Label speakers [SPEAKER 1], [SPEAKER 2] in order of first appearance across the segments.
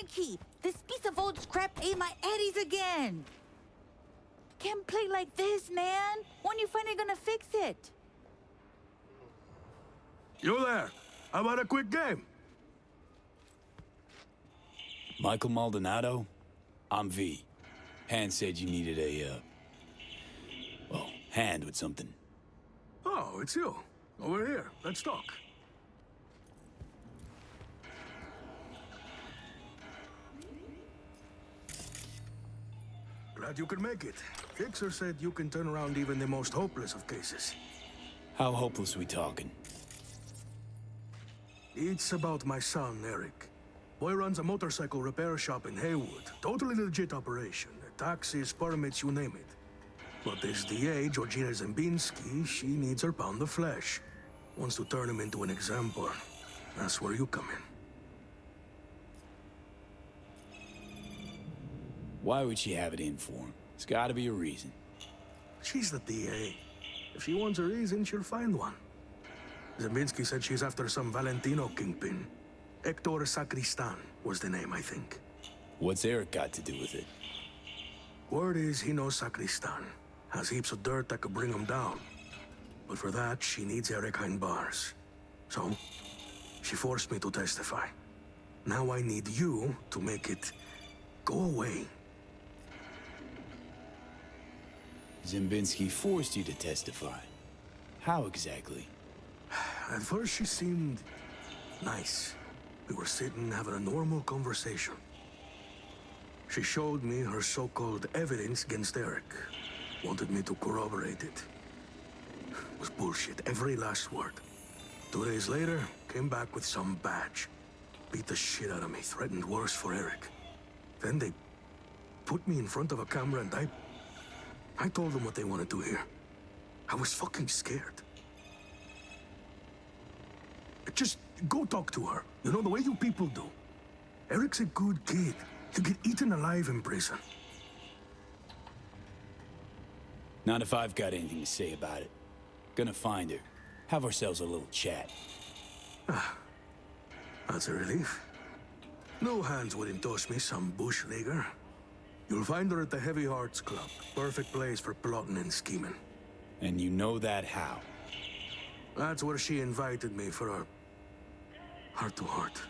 [SPEAKER 1] Mikey! This piece of old scrap ate my eddies again! Can't play like this, man! When you finally gonna fix it?
[SPEAKER 2] You there? How about a quick game?
[SPEAKER 3] Michael Maldonado? I'm V. Han said you needed a, well, hand with something.
[SPEAKER 2] Oh, it's you. Over here. Let's talk. Glad you could make it. Fixer said you can turn around even the most hopeless of cases.
[SPEAKER 3] How hopeless we talking?
[SPEAKER 2] It's about my son, Eric. Boy runs a motorcycle repair shop in Haywood. Totally legit operation. Taxes, permits, you name it. But this DA, Georgina Zembinski, she needs her pound of flesh. Wants to turn him into an exemplar. That's where you come in.
[SPEAKER 3] Why would she have it in for him? There's gotta be a reason.
[SPEAKER 2] She's the DA. If she wants a reason, she'll find one. Zembinski said she's after some Valentino kingpin. Hector Sacristan was the name, I think.
[SPEAKER 3] What's Eric got to do with it?
[SPEAKER 2] Word is he knows Sacristan. Has heaps of dirt that could bring him down. But for that, she needs Eric behind bars. So, she forced me to testify. Now I need you to make it go away.
[SPEAKER 3] Zembinski forced you to testify. How exactly?
[SPEAKER 2] At first she seemed nice. We were sitting having a normal conversation. She showed me her so-called evidence against Eric. Wanted me to corroborate it. It was bullshit, every last word. 2 days later, came back with some badge. Beat the shit out of me, threatened worse for Eric. Then they put me in front of a camera and I told them what they wanted to hear. I was fucking scared. Just go talk to her. You know, the way you people do. Eric's a good kid. You get eaten alive in prison.
[SPEAKER 3] Not if I've got anything to say about it. Gonna find her. Have ourselves a little chat.
[SPEAKER 2] That's a relief. No hands wouldn't toss me some bush leaguer. You'll find her at the Heavy Hearts Club. Perfect place for plotting and scheming.
[SPEAKER 3] And you know that how?
[SPEAKER 2] That's where she invited me for a heart-to-heart.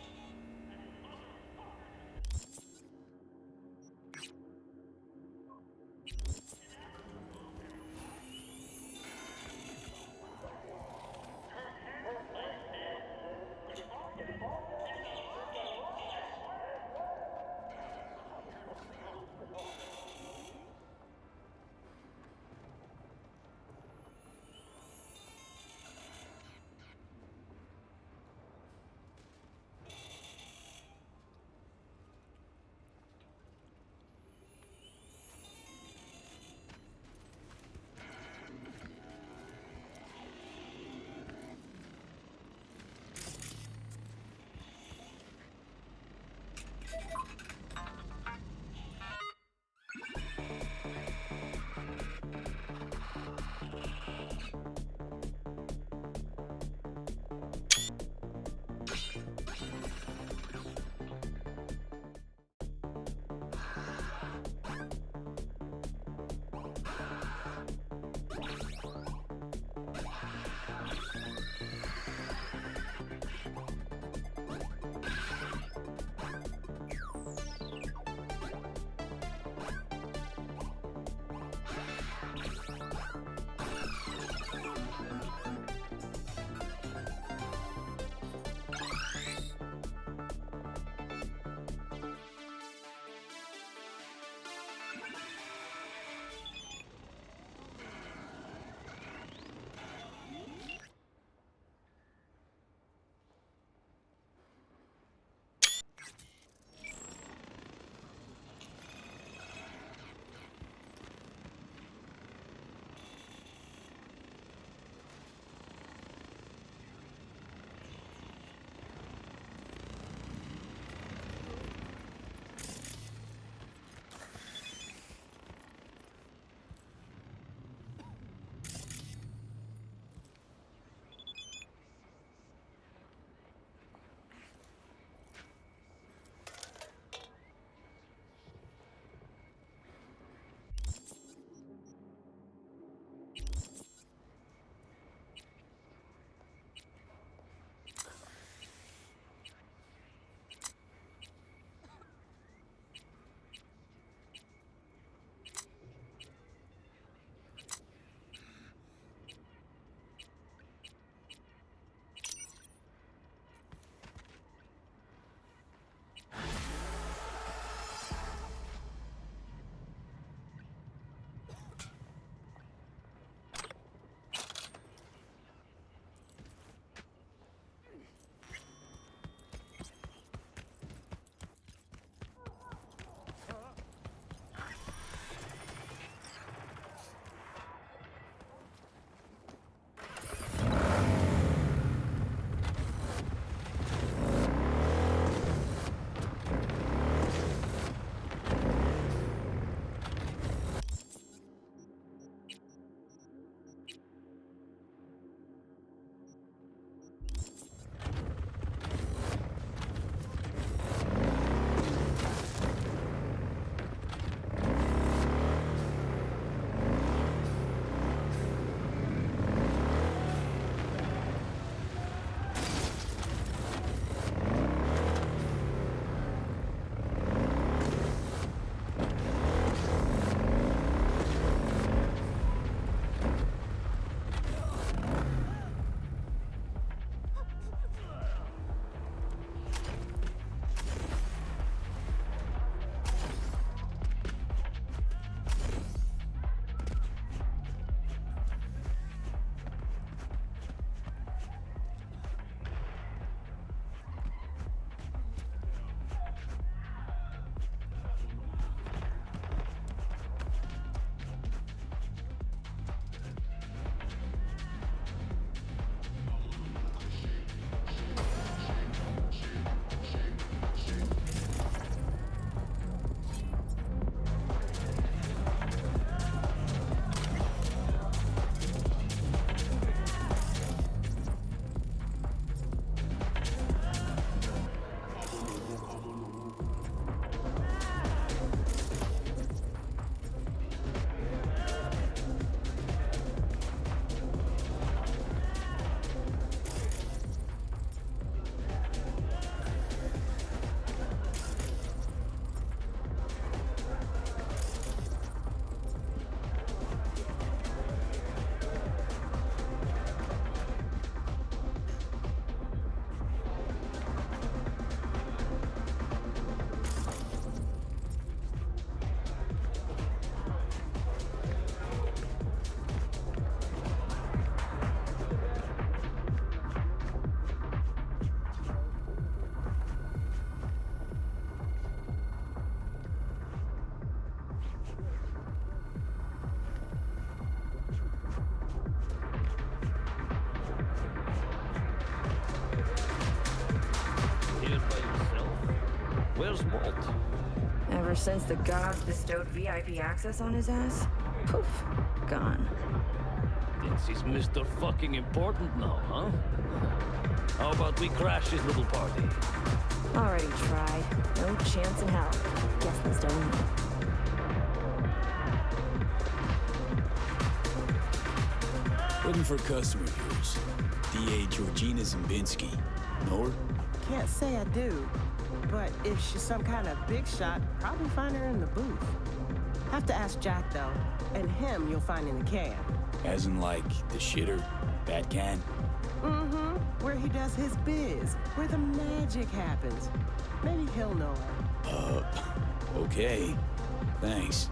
[SPEAKER 4] Where's Walt?
[SPEAKER 5] Ever since the gods bestowed VIP access on his ass, poof, gone.
[SPEAKER 4] Thinks he's Mr. fucking important now, huh? How about we crash his little party?
[SPEAKER 5] Already tried. No chance in hell. Guess this don't know.
[SPEAKER 3] Looking for a customer of yours. DA Georgina Zimbinski. Know her?
[SPEAKER 6] Can't say I do, but if she's some kind of big shot, probably find her in the booth. Have to ask Jack, though, and him you'll find in the can.
[SPEAKER 3] As in, like, the shitter? That can?
[SPEAKER 6] Mm-hmm. Where he does his biz, where the magic happens. Maybe he'll know her.
[SPEAKER 3] Okay. Thanks.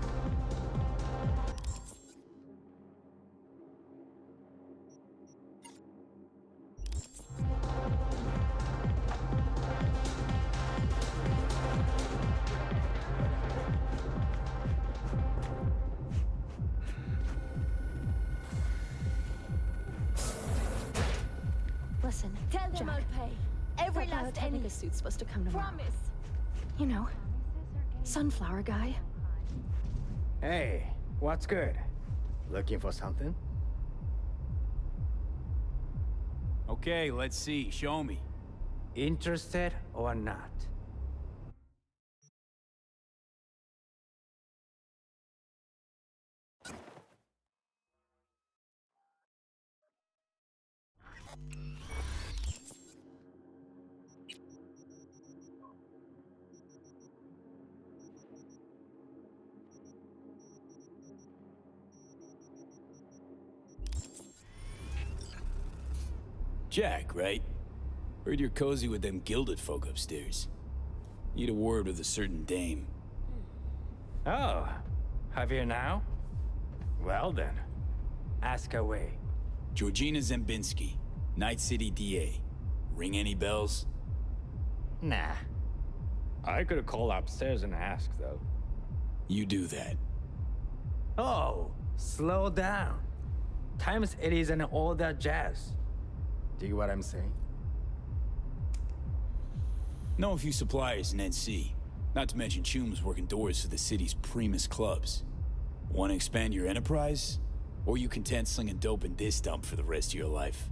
[SPEAKER 7] Listen,
[SPEAKER 8] Tell them
[SPEAKER 7] Jack,
[SPEAKER 8] I'll pay. Every
[SPEAKER 7] that
[SPEAKER 8] last penny.
[SPEAKER 7] Pyrotechnica suit's supposed to come tomorrow.
[SPEAKER 8] Promise.
[SPEAKER 7] You know, sunflower guy.
[SPEAKER 9] Hey, what's good? Looking for something?
[SPEAKER 3] Okay, let's see. Show me.
[SPEAKER 9] Interested or not?
[SPEAKER 3] Jack, right? Heard you're cozy with them gilded folk upstairs. Need a word with a certain dame.
[SPEAKER 9] Oh, Javier now? Well then, ask away.
[SPEAKER 3] Georgina Zimbinski, Night City DA. Ring any bells?
[SPEAKER 9] Nah. I could call upstairs and ask, though.
[SPEAKER 3] You do that.
[SPEAKER 9] Oh, slow down. Times it isn't all that jazz. Dig what I'm saying?
[SPEAKER 3] Know a few suppliers in NC. Not to mention Chum's working doors for the city's primus clubs. Want to expand your enterprise? Or you content slinging dope in this dump for the rest of your life?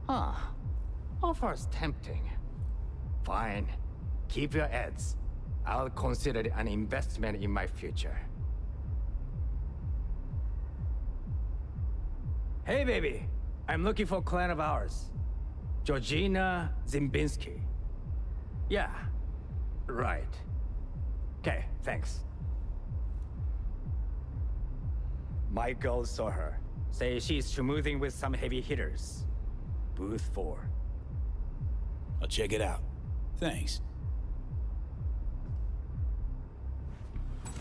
[SPEAKER 9] Huh. Offer's tempting. Fine. Keep your ads. I'll consider it an investment in my future. Hey, baby. I'm looking for a client of ours. Georgina Zimbinski. Yeah. Right. Okay, thanks. Michael saw her. Say she's schmoozing with some heavy hitters. Booth 4.
[SPEAKER 3] I'll check it out. Thanks.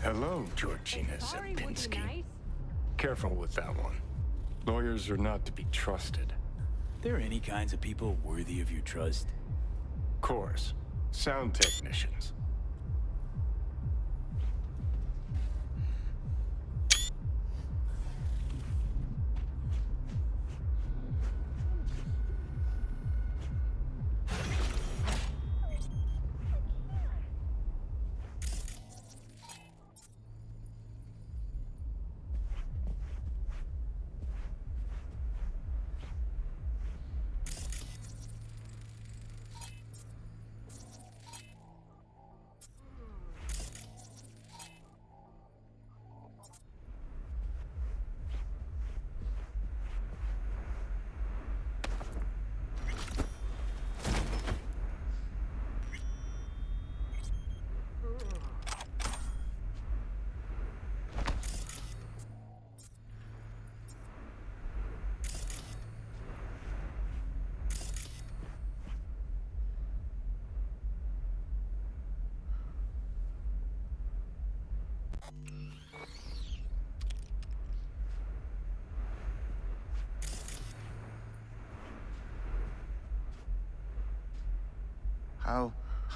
[SPEAKER 10] Hello, Georgina
[SPEAKER 8] Sorry, would you
[SPEAKER 10] Zimbinski.
[SPEAKER 8] nice?
[SPEAKER 10] Careful with that one. Lawyers are not to be trusted.
[SPEAKER 3] There any kinds of people worthy of your trust?
[SPEAKER 10] Course. Sound technicians.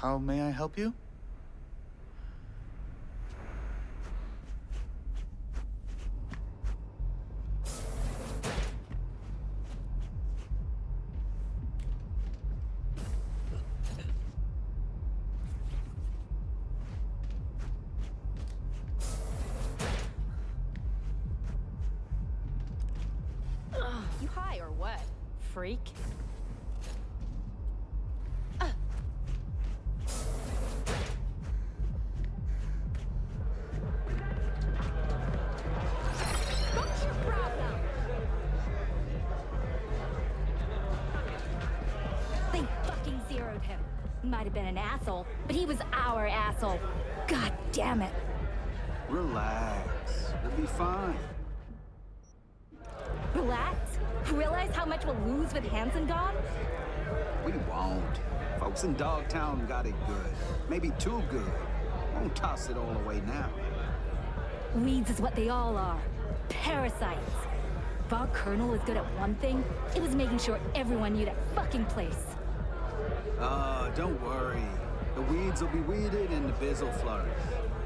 [SPEAKER 11] How may I help you?
[SPEAKER 7] freak. What's your problem?
[SPEAKER 8] They fucking zeroed him. Might have been an asshole, but he was our asshole. God damn it.
[SPEAKER 12] Relax. You'll be fine.
[SPEAKER 8] Relax? Realize how much we'll lose with Hanson gone?
[SPEAKER 12] We won't. Folks in Dogtown got it good. Maybe too good. Won't toss it all away now.
[SPEAKER 8] Weeds is what they all are. Parasites. If our colonel was good at one thing, it was making sure everyone knew that fucking place.
[SPEAKER 12] Don't worry. The weeds will be weeded and the biz will flourish.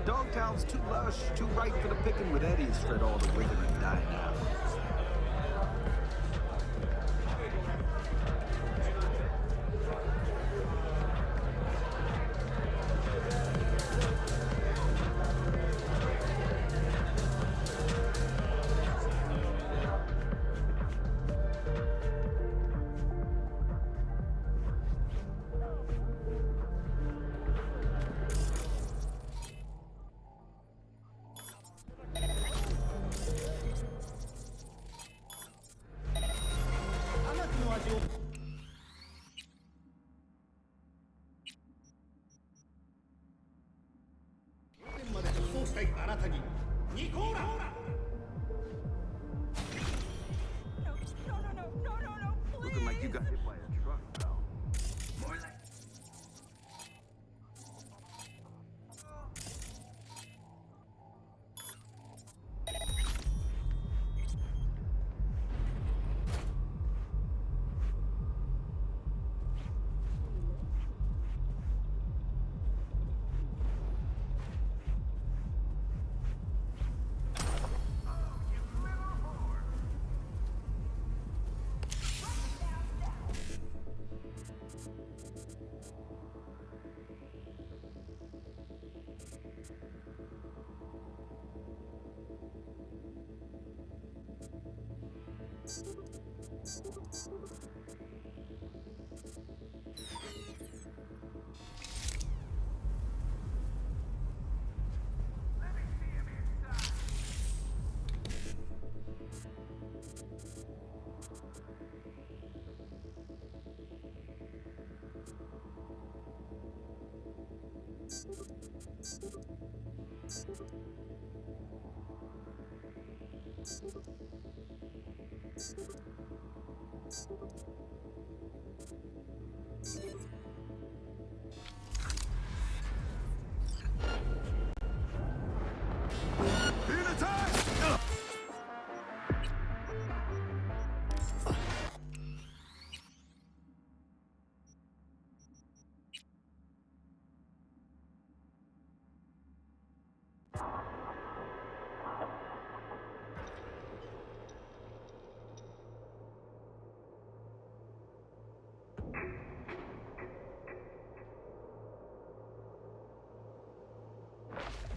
[SPEAKER 12] Dogtown's too lush, too ripe for the picking with Eddies for it all to wither and die now. Looking like you got hit by a truck, pal. More like...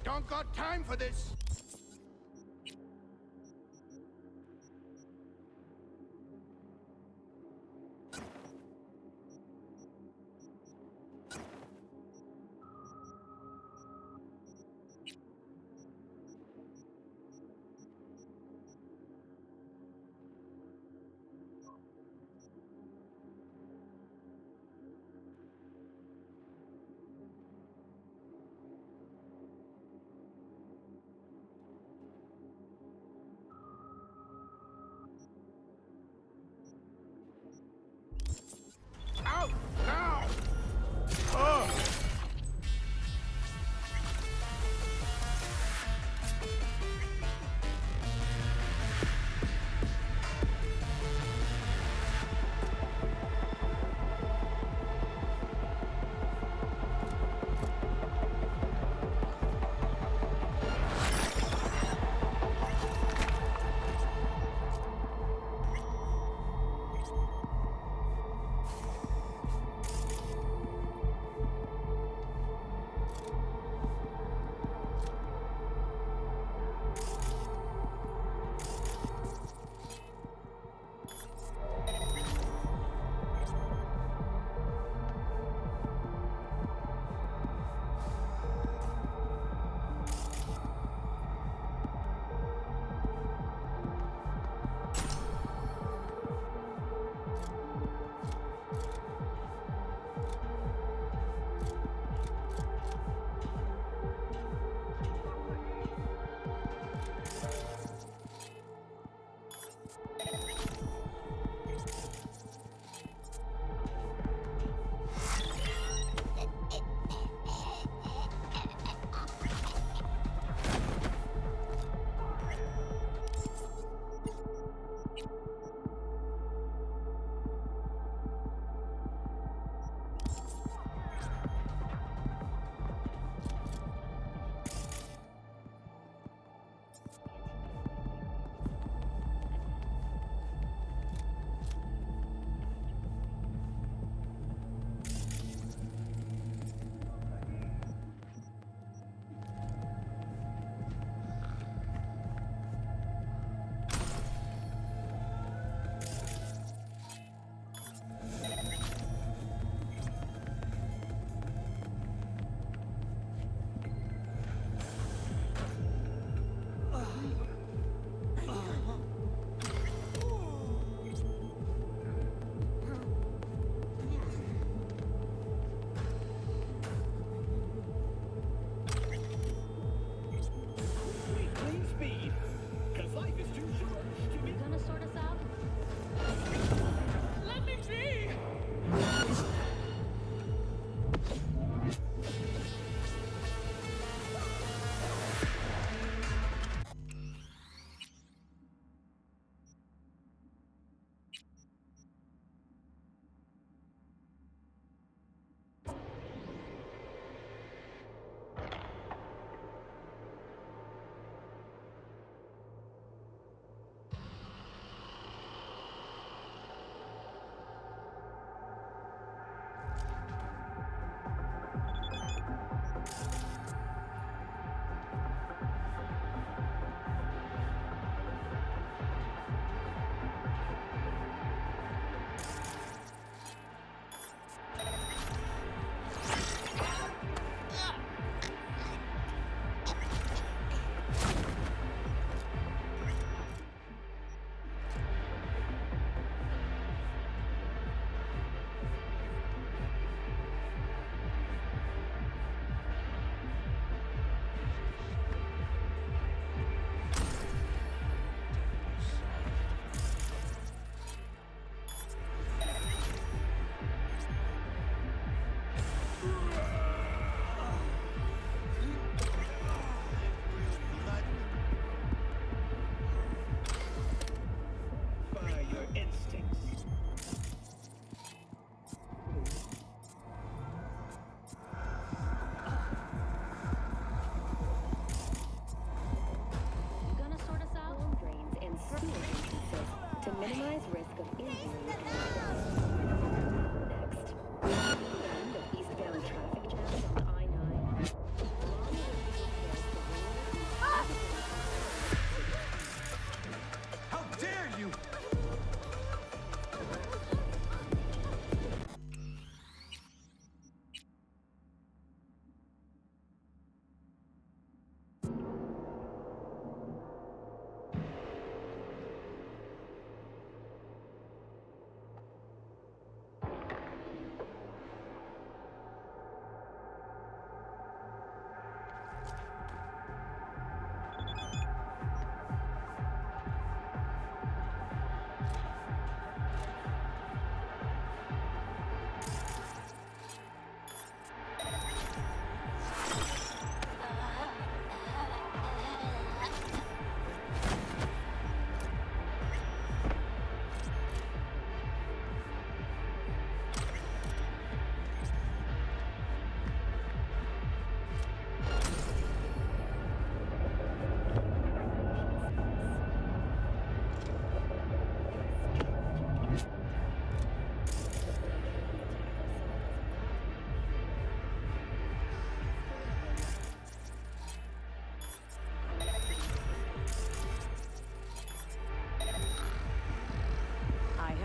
[SPEAKER 13] Don't got time for this.
[SPEAKER 14] minimize risk of injury. Next, we learned of eastbound traffic jams on I-9.
[SPEAKER 12] How dare you!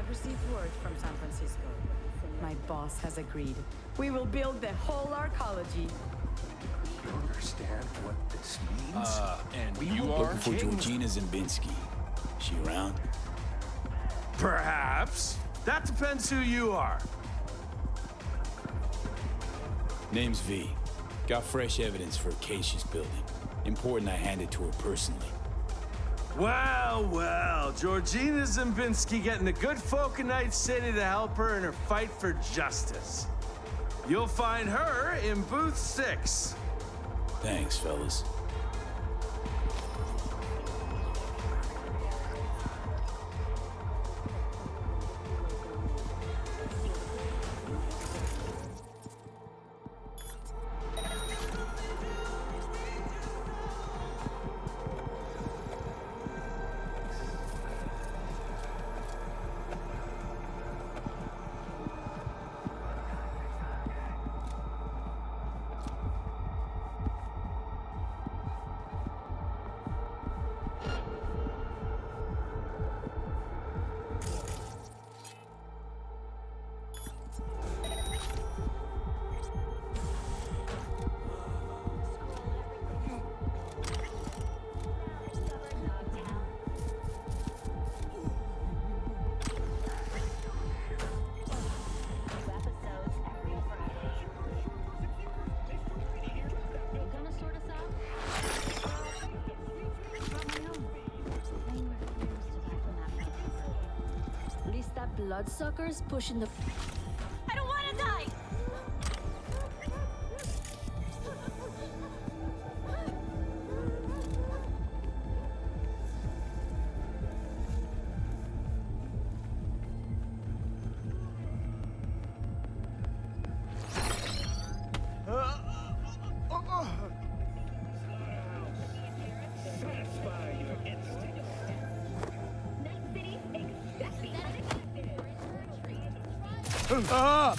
[SPEAKER 6] Received word from San Francisco. My boss has agreed. We will build the whole arcology.
[SPEAKER 12] You understand what this means?
[SPEAKER 3] And
[SPEAKER 12] we
[SPEAKER 3] you are looking for Georgina Zimbinski. She around?
[SPEAKER 15] Perhaps. That depends who you are.
[SPEAKER 3] Name's V. Got fresh evidence for a case she's building. Important I hand it to her personally.
[SPEAKER 15] Well, well, Georgina Zimbinski getting the good folk of Night City to help her in her fight for justice. You'll find her in booth 6.
[SPEAKER 3] Thanks, fellas.
[SPEAKER 8] Bloodsuckers pushing the... I don't want to die!
[SPEAKER 15] Ah!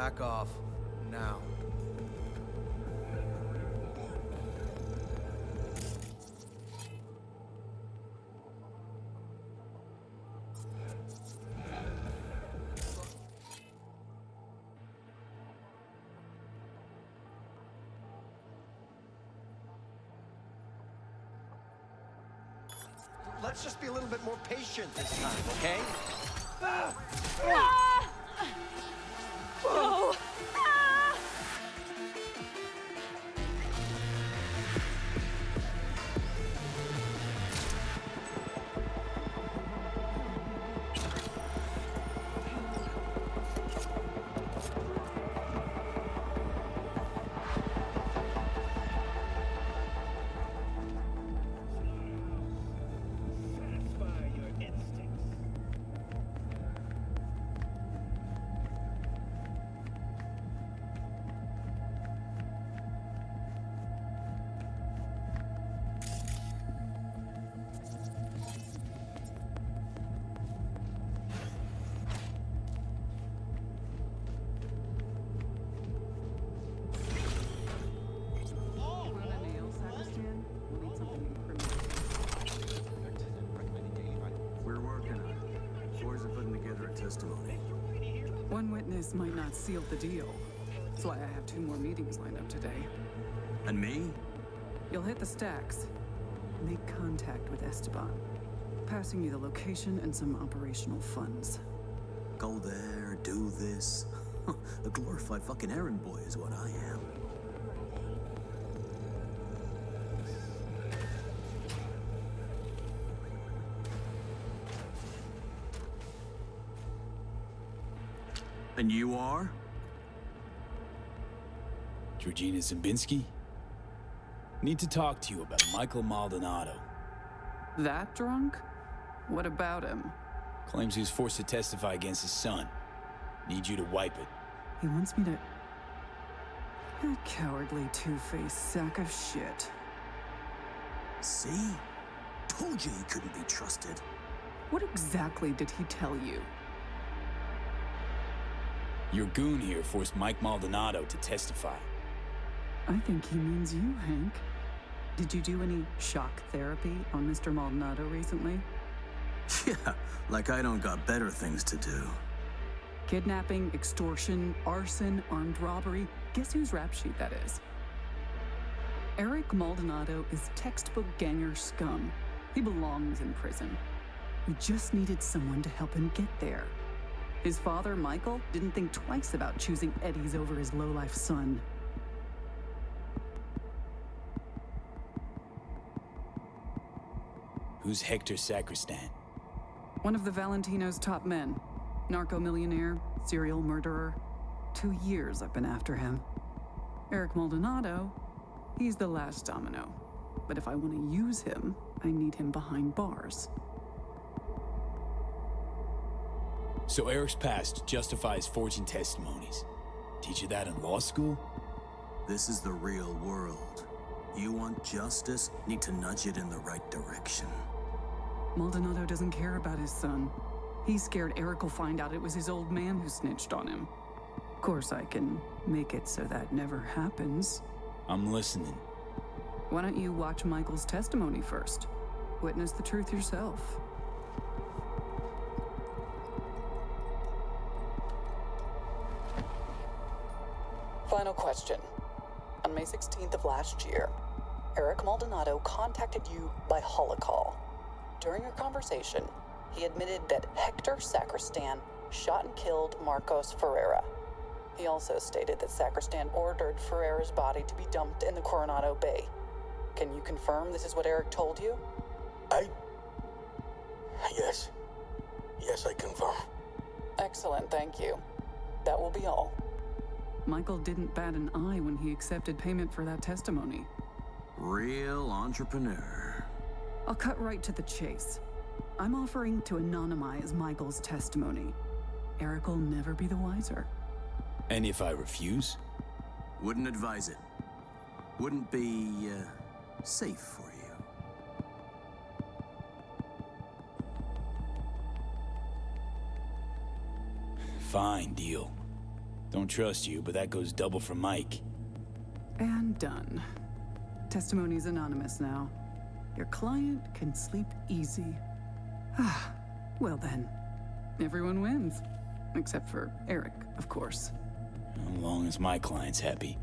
[SPEAKER 16] Back off. Now.
[SPEAKER 17] Let's just be a little bit more patient this time, okay?
[SPEAKER 7] No!
[SPEAKER 2] Testimony.
[SPEAKER 18] One witness might not seal the deal. That's why I have 2 more meetings lined up today.
[SPEAKER 2] And me?
[SPEAKER 18] You'll hit the stacks. Make contact with Esteban. Passing you the location and some operational funds.
[SPEAKER 2] Go there, do this. A glorified fucking errand boy is what I am. And you are?
[SPEAKER 3] Georgina Zimbinski? Need to talk to you about Michael Maldonado.
[SPEAKER 18] That drunk? What about him?
[SPEAKER 3] Claims he was forced to testify against his son. Need you to wipe it.
[SPEAKER 18] He wants me to... That cowardly two-faced sack of shit.
[SPEAKER 2] See? Told you he couldn't be trusted.
[SPEAKER 18] What exactly did he tell you?
[SPEAKER 3] Your goon here forced Mike Maldonado to testify.
[SPEAKER 18] I think he means you, Hank. Did you do any shock therapy on Mr. Maldonado recently?
[SPEAKER 2] Yeah, like I don't got better things to do.
[SPEAKER 18] Kidnapping, extortion, arson, armed robbery. Guess whose rap sheet that is? Eric Maldonado is textbook ganger scum. He belongs in prison. We just needed someone to help him get there. His father, Michael, didn't think twice about choosing Eddie's over his lowlife son.
[SPEAKER 3] Who's Hector Sacristan?
[SPEAKER 18] One of the Valentino's top men. Narco-millionaire, serial murderer. 2 years I've been after him. Eric Maldonado, he's the last domino. But if I want to use him, I need him behind bars.
[SPEAKER 3] So Eric's past justifies forging testimonies. Teach you that in law school?
[SPEAKER 2] This is the real world. You want justice, need to nudge it in the right direction.
[SPEAKER 18] Maldonado doesn't care about his son. He's scared Eric will find out it was his old man who snitched on him. Of course, I can make it so that never happens.
[SPEAKER 3] I'm listening.
[SPEAKER 18] Why don't you watch Michael's testimony first? Witness the truth yourself. Final question. On May 16th of last year, Eric Maldonado contacted you by holocall. During your conversation, he admitted that Hector Sacristan shot and killed Marcos Ferreira. He also stated that Sacristan ordered Ferreira's body to be dumped in the Coronado Bay. Can you confirm this is what Eric told you?
[SPEAKER 2] Yes. Yes, I confirm.
[SPEAKER 18] Excellent, thank you. That will be all. Michael didn't bat an eye when he accepted payment for that testimony.
[SPEAKER 2] Real entrepreneur.
[SPEAKER 18] I'll cut right to the chase. I'm offering to anonymize Michael's testimony. Eric will never be the wiser.
[SPEAKER 3] And if I refuse?
[SPEAKER 2] Wouldn't advise it. Wouldn't be, safe for you.
[SPEAKER 3] Fine, deal. Don't trust you, but that goes double for Mike.
[SPEAKER 16] And done. Testimony's anonymous now. Your client can sleep easy. Ah, well then. Everyone wins. Except for Eric, of course.
[SPEAKER 3] As long as my client's happy.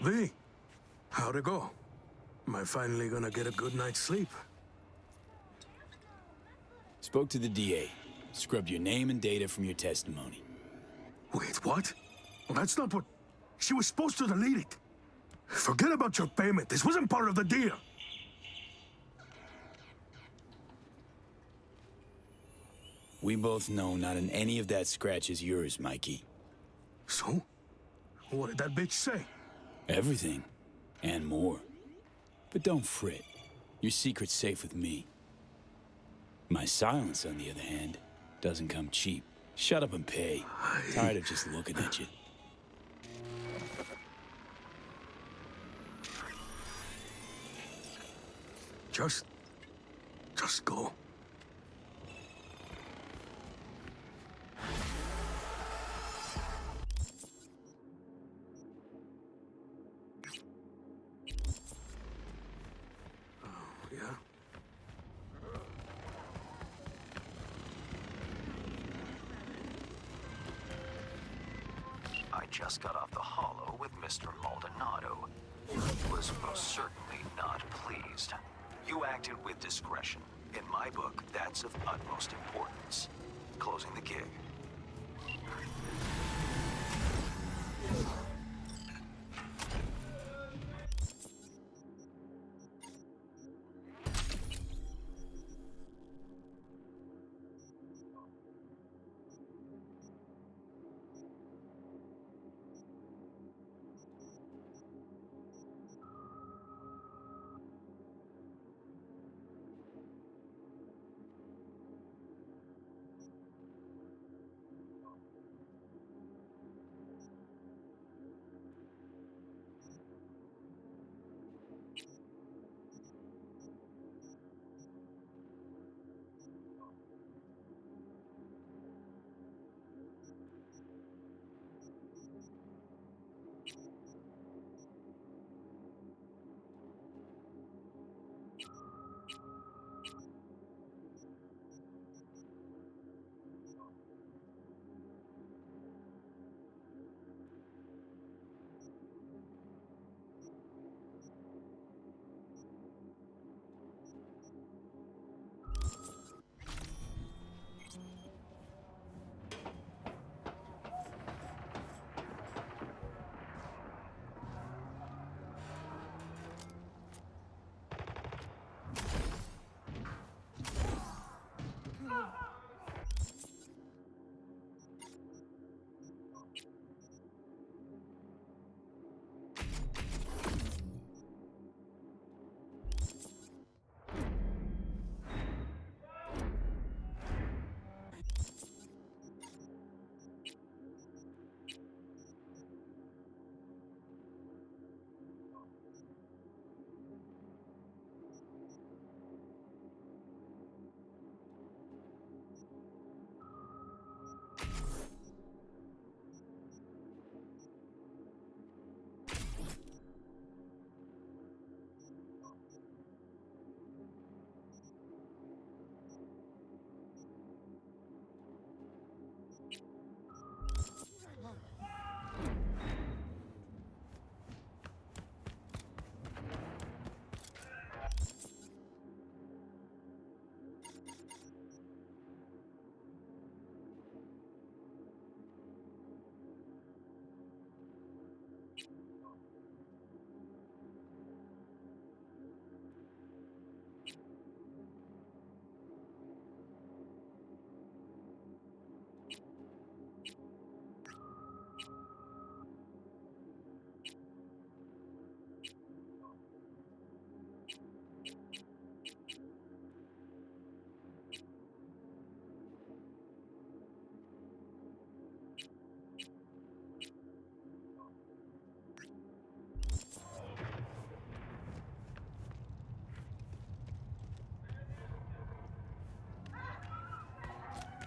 [SPEAKER 2] V, how'd it go? Am I finally gonna get a good night's sleep?
[SPEAKER 3] Spoke to the DA. Scrubbed your name and data from your testimony.
[SPEAKER 2] Wait, what? Well, that's not what... She was supposed to delete it. Forget about your payment. This wasn't part of the deal.
[SPEAKER 3] We both know not in any of that scratch is yours, Mikey.
[SPEAKER 2] So? What did that bitch say?
[SPEAKER 3] Everything. And more. But don't fret. Your secret's safe with me. My silence, on the other hand, doesn't come cheap. Shut up and pay. Tired of just looking at you.
[SPEAKER 2] Just go. Yeah?
[SPEAKER 19] I just got off the holo with Mr. Maldonado. He was most certainly not pleased. You acted with discretion. In my book, that's of utmost importance. Closing the gig.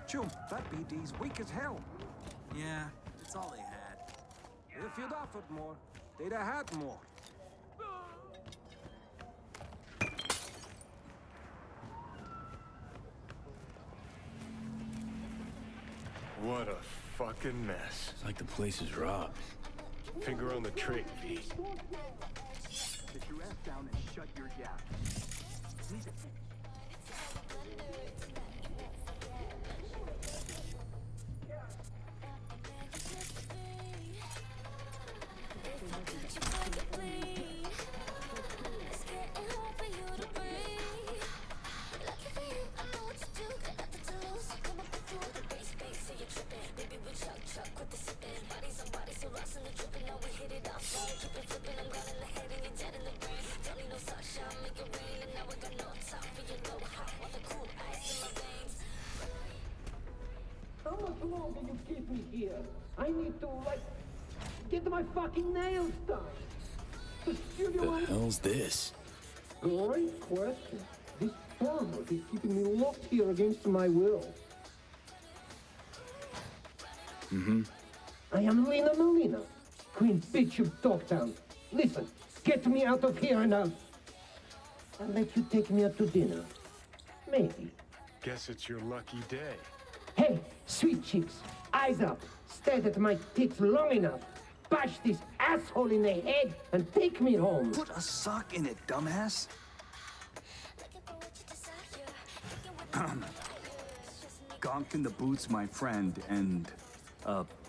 [SPEAKER 12] Chum, that BD's weak as hell. Yeah, it's all they had. If you'd offered more, they'd have had more.
[SPEAKER 10] What a fucking mess.
[SPEAKER 3] It's like the place is robbed.
[SPEAKER 10] Finger on the trigger, V.
[SPEAKER 20] Sit your ass down and shut your gap.
[SPEAKER 21] How much longer you keep me here? I need to, like, get my fucking nails done. The studio.
[SPEAKER 3] The hell's this?
[SPEAKER 21] Great question. This farmer is keeping me locked here against my will.
[SPEAKER 3] Mm-hmm.
[SPEAKER 21] I am Lena Melina, Queen Bitch of Dogtown. Listen, get me out of here and I'll let you take me out to dinner. Maybe.
[SPEAKER 10] Guess it's your lucky day.
[SPEAKER 21] Hey, sweet chicks, eyes up. Stared at my tits long enough. Bash this asshole in the head and take me home.
[SPEAKER 12] Put a sock in it, dumbass. Gonk in the boots, my friend, and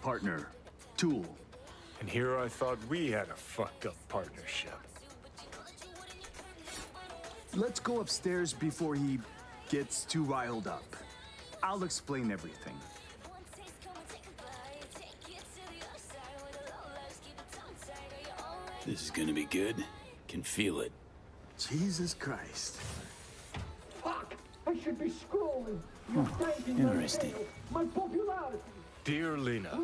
[SPEAKER 12] partner, Tool.
[SPEAKER 10] And here I thought we had a fucked up partnership.
[SPEAKER 12] Let's go upstairs before he gets too riled up. I'll explain everything.
[SPEAKER 3] This is gonna be good. Can feel it.
[SPEAKER 12] Jesus Christ.
[SPEAKER 21] Fuck! I should be scrolling. You're thanking
[SPEAKER 3] Interesting.
[SPEAKER 21] my popularity.
[SPEAKER 10] Dear Lena,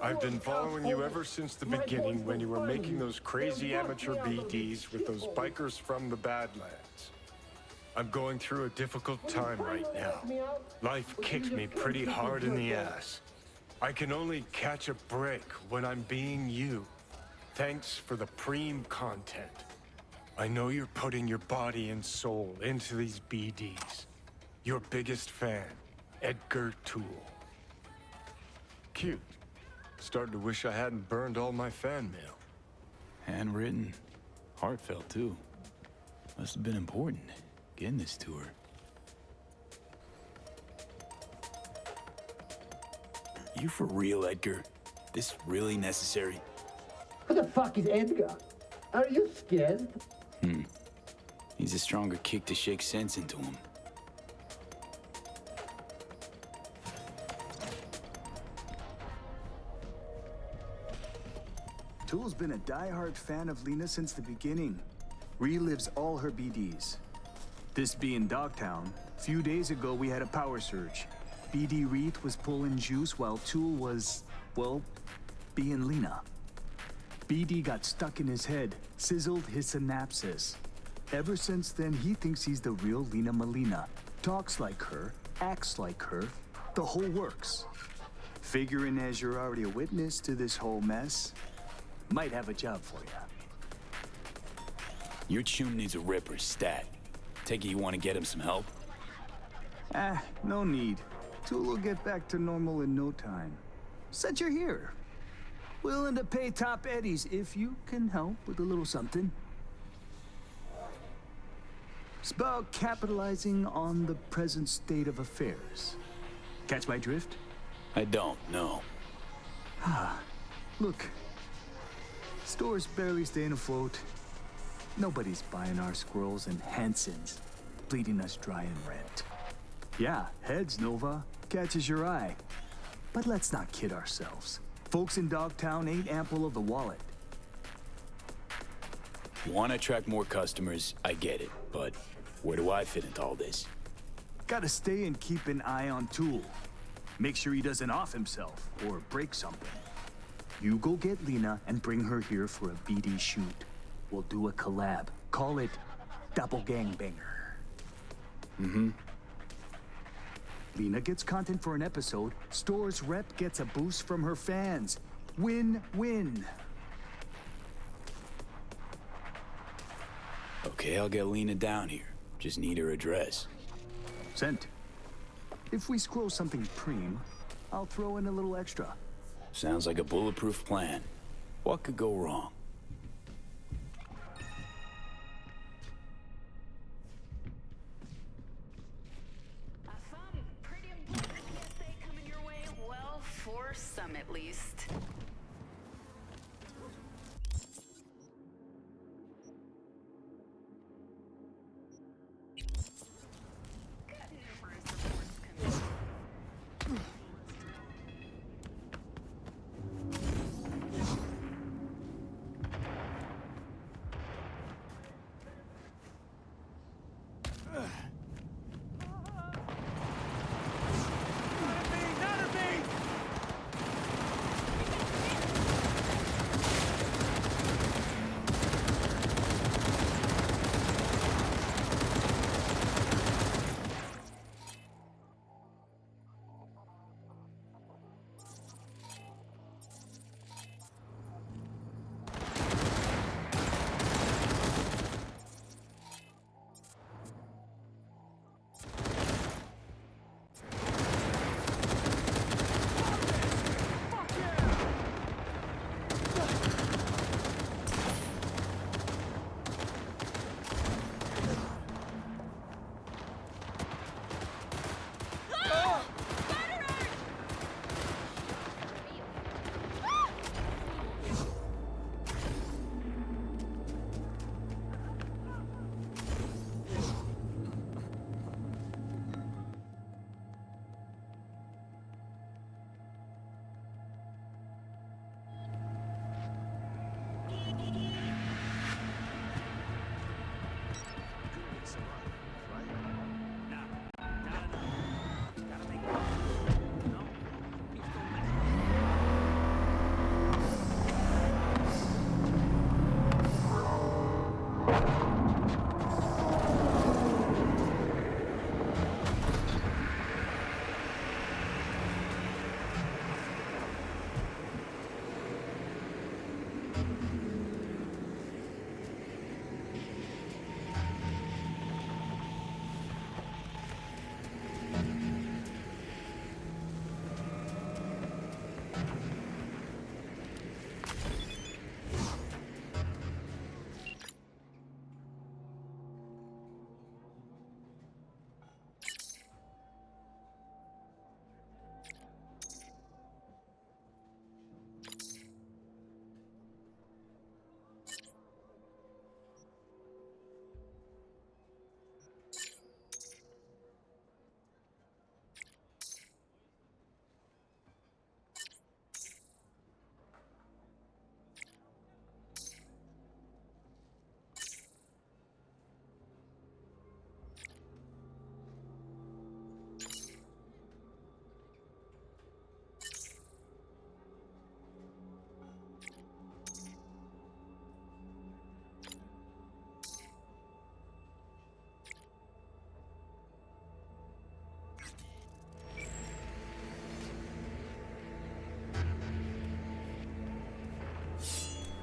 [SPEAKER 10] I've been following you ever since the beginning when you were making those crazy amateur BDs with those bikers from the Badlands. I'm going through a difficult time right now. Life kicked me pretty hard in the ass. I can only catch a break when I'm being you. Thanks for the preem content. I know you're putting your body and soul into these BDs. Your biggest fan, Edgar Toole. Cute. Starting to wish I hadn't burned all my fan mail.
[SPEAKER 3] Handwritten. Heartfelt, too. Must have been important, getting this to her. You for real, Edgar? This really necessary?
[SPEAKER 21] Who the fuck is Edgar? Are you scared?
[SPEAKER 3] Needs a stronger kick to shake sense into him.
[SPEAKER 12] Toole's been a die-hard fan of Lena since the beginning. Relives all her BDs. This being Dogtown, a few days ago we had a power surge. BD Reed was pulling juice while Toole was, well, being Lena. BD got stuck in his head, sizzled his synapses. Ever since then, he thinks he's the real Lena Melina. Talks like her, acts like her, the whole works. Figuring as you're already a witness to this whole mess, might have a job for you.
[SPEAKER 3] Your chum needs a ripper stat. Take it you want to get him some help?
[SPEAKER 12] No need. Tool will get back to normal in no time. Since you're here, willing to pay top eddies if you can help with a little something. It's about capitalizing on the present state of affairs. Catch my drift?
[SPEAKER 3] I don't, no.
[SPEAKER 12] Look, store's barely staying afloat. Nobody's buying our squirrels and Hansons, bleeding us dry in rent. Yeah, heads, Nova, catches your eye. But let's not kid ourselves. Folks in Dogtown ain't ample of the wallet.
[SPEAKER 3] You want to attract more customers, I get it, but where do I fit into all this?
[SPEAKER 12] Gotta stay and keep an eye on Toole. Make sure he doesn't off himself or break something. You go get Lena and bring her here for a BD shoot. We'll do a collab. Call it Doppelgangbanger. Lena gets content for an episode, Store's rep gets a boost from her fans. Win-win.
[SPEAKER 3] Okay, I'll get Lena down here. Just need her address.
[SPEAKER 12] Sent. If we scroll something preem, I'll throw in a little extra.
[SPEAKER 3] Sounds like a bulletproof plan. What could go wrong?
[SPEAKER 18] Some pretty important PSA coming your way. Well, for some at least.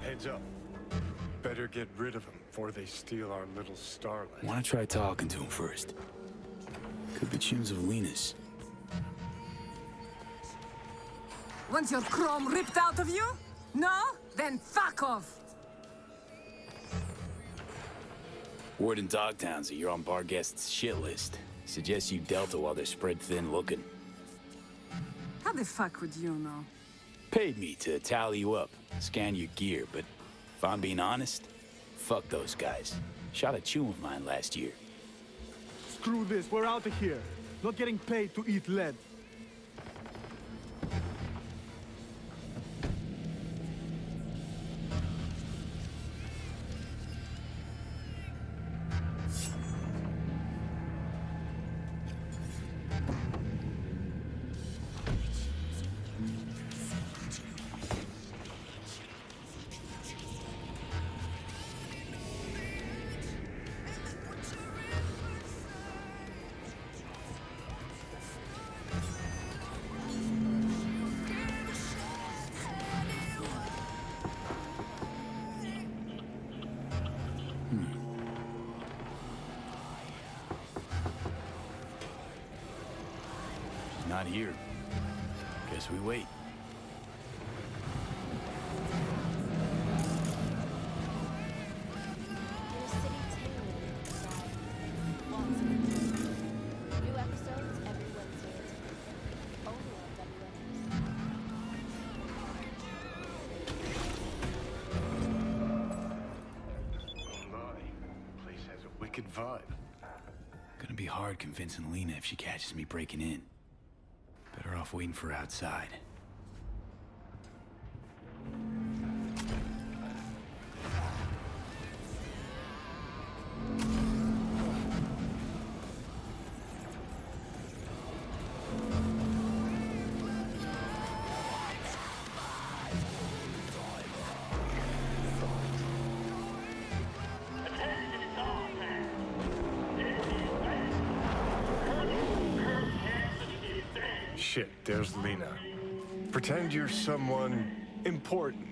[SPEAKER 10] Heads up. Better get rid of them before they steal our little starlet.
[SPEAKER 3] I want to try talking to him first. Could be tunes of Lena's.
[SPEAKER 1] Want your chrome ripped out of you? No? Then fuck off!
[SPEAKER 3] Word in Dogtown's that you're on Barguest's shit list. Suggests you Delta while they're spread thin looking.
[SPEAKER 1] How the fuck would you know?
[SPEAKER 3] Paid me to tally you up, scan your gear, but if I'm being honest, fuck those guys. Shot a chum of mine last year.
[SPEAKER 20] Screw this, we're out of here. Not getting paid to eat lead.
[SPEAKER 3] not here. Guess we wait.
[SPEAKER 14] New episodes every Wednesday. Only on
[SPEAKER 10] Oh my, place has a wicked vibe.
[SPEAKER 3] Gonna be hard convincing Lena if she catches me breaking in. Better off waiting for her outside.
[SPEAKER 10] Shit, there's Lena. Pretend you're someone important.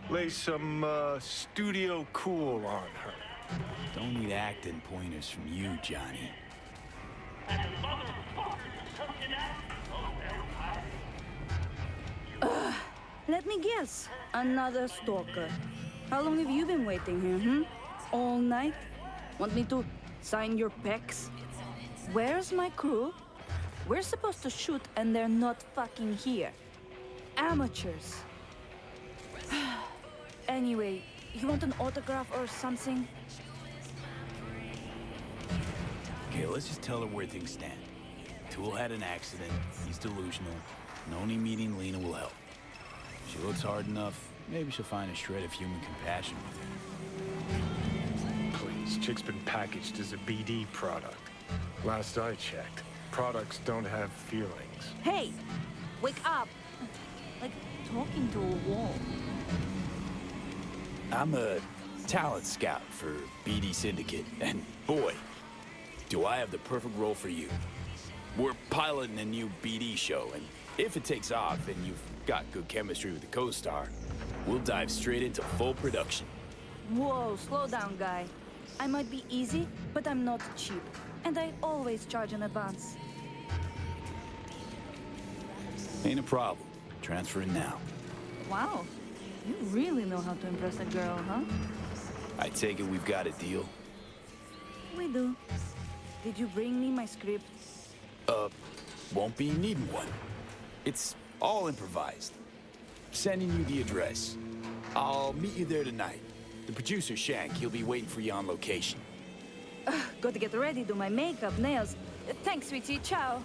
[SPEAKER 10] Lay some, studio cool on her.
[SPEAKER 3] Don't need acting pointers from you, Johnny.
[SPEAKER 4] Let me guess. Another stalker. How long have you been waiting here, All night? Want me to sign your pecs? Where's my crew? We're supposed to shoot and they're not fucking here. Amateurs. Anyway, you want an autograph or something?
[SPEAKER 3] Okay, let's just tell her where things stand. Tool had an accident, he's delusional, and only meeting Lena will help. If she looks hard enough, maybe she'll find a shred of human compassion with her.
[SPEAKER 10] Please, Chick's been packaged as a BD product. Last I checked, products don't have feelings.
[SPEAKER 4] Hey! Wake up! Like talking to a wall.
[SPEAKER 3] I'm a talent scout for BD Syndicate, and boy, do I have the perfect role for you. We're piloting a new BD show, and if it takes off and you've got good chemistry with the co-star, we'll dive straight into full production.
[SPEAKER 4] Whoa, slow down, guy. I might be easy, but I'm not cheap. And I always charge in advance.
[SPEAKER 3] Ain't a problem. Transferring now.
[SPEAKER 4] Wow. You really know how to impress a girl, huh?
[SPEAKER 3] I take it we've got a deal?
[SPEAKER 4] We do. Did you bring me my script?
[SPEAKER 3] Won't be needing one. It's all improvised. Sending you the address. I'll meet you there tonight. The producer, Shank, he'll be waiting for you on location.
[SPEAKER 4] Got to get ready, do my makeup, nails. Thanks, sweetie. Ciao.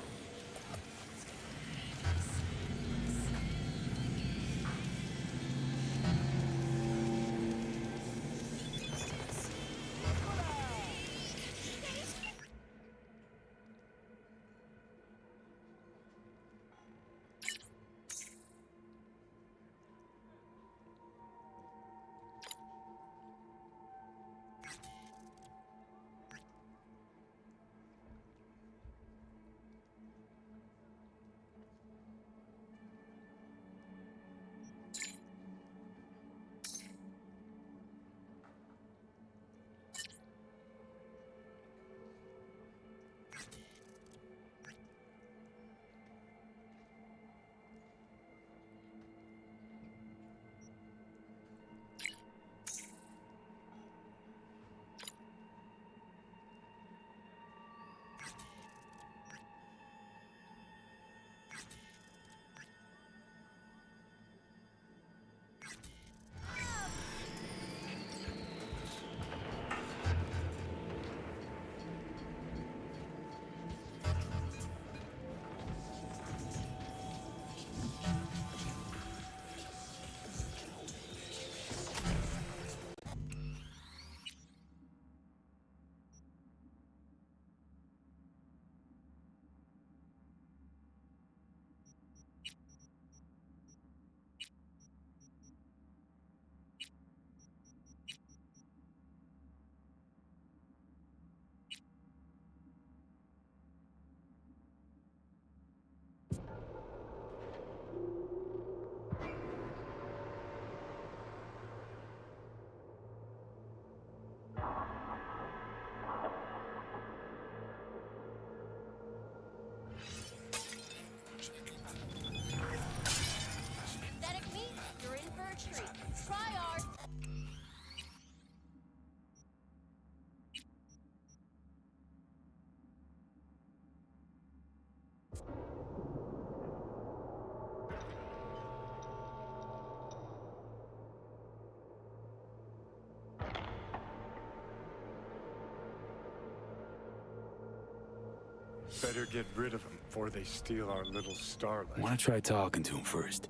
[SPEAKER 10] Better get rid of them before they steal our little starlet.
[SPEAKER 3] I want to try talking to him first.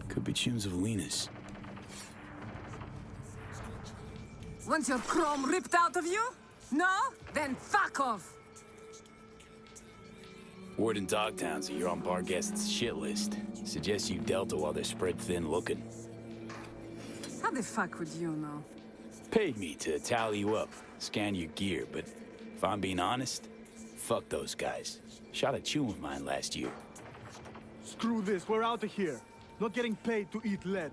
[SPEAKER 3] Could be tunes of Lena's.
[SPEAKER 1] Want your chrome ripped out of you? No? Then fuck off!
[SPEAKER 3] Word in Dogtown's that you're on bar guests' shit list. Suggest you Delta while they're spread thin looking.
[SPEAKER 1] How the fuck would you know?
[SPEAKER 3] Paid me to tally you up, scan your gear, but if I'm being honest, fuck those guys. Shot a tune of mine last year.
[SPEAKER 20] Screw this, we're out of here. Not getting paid to eat lead.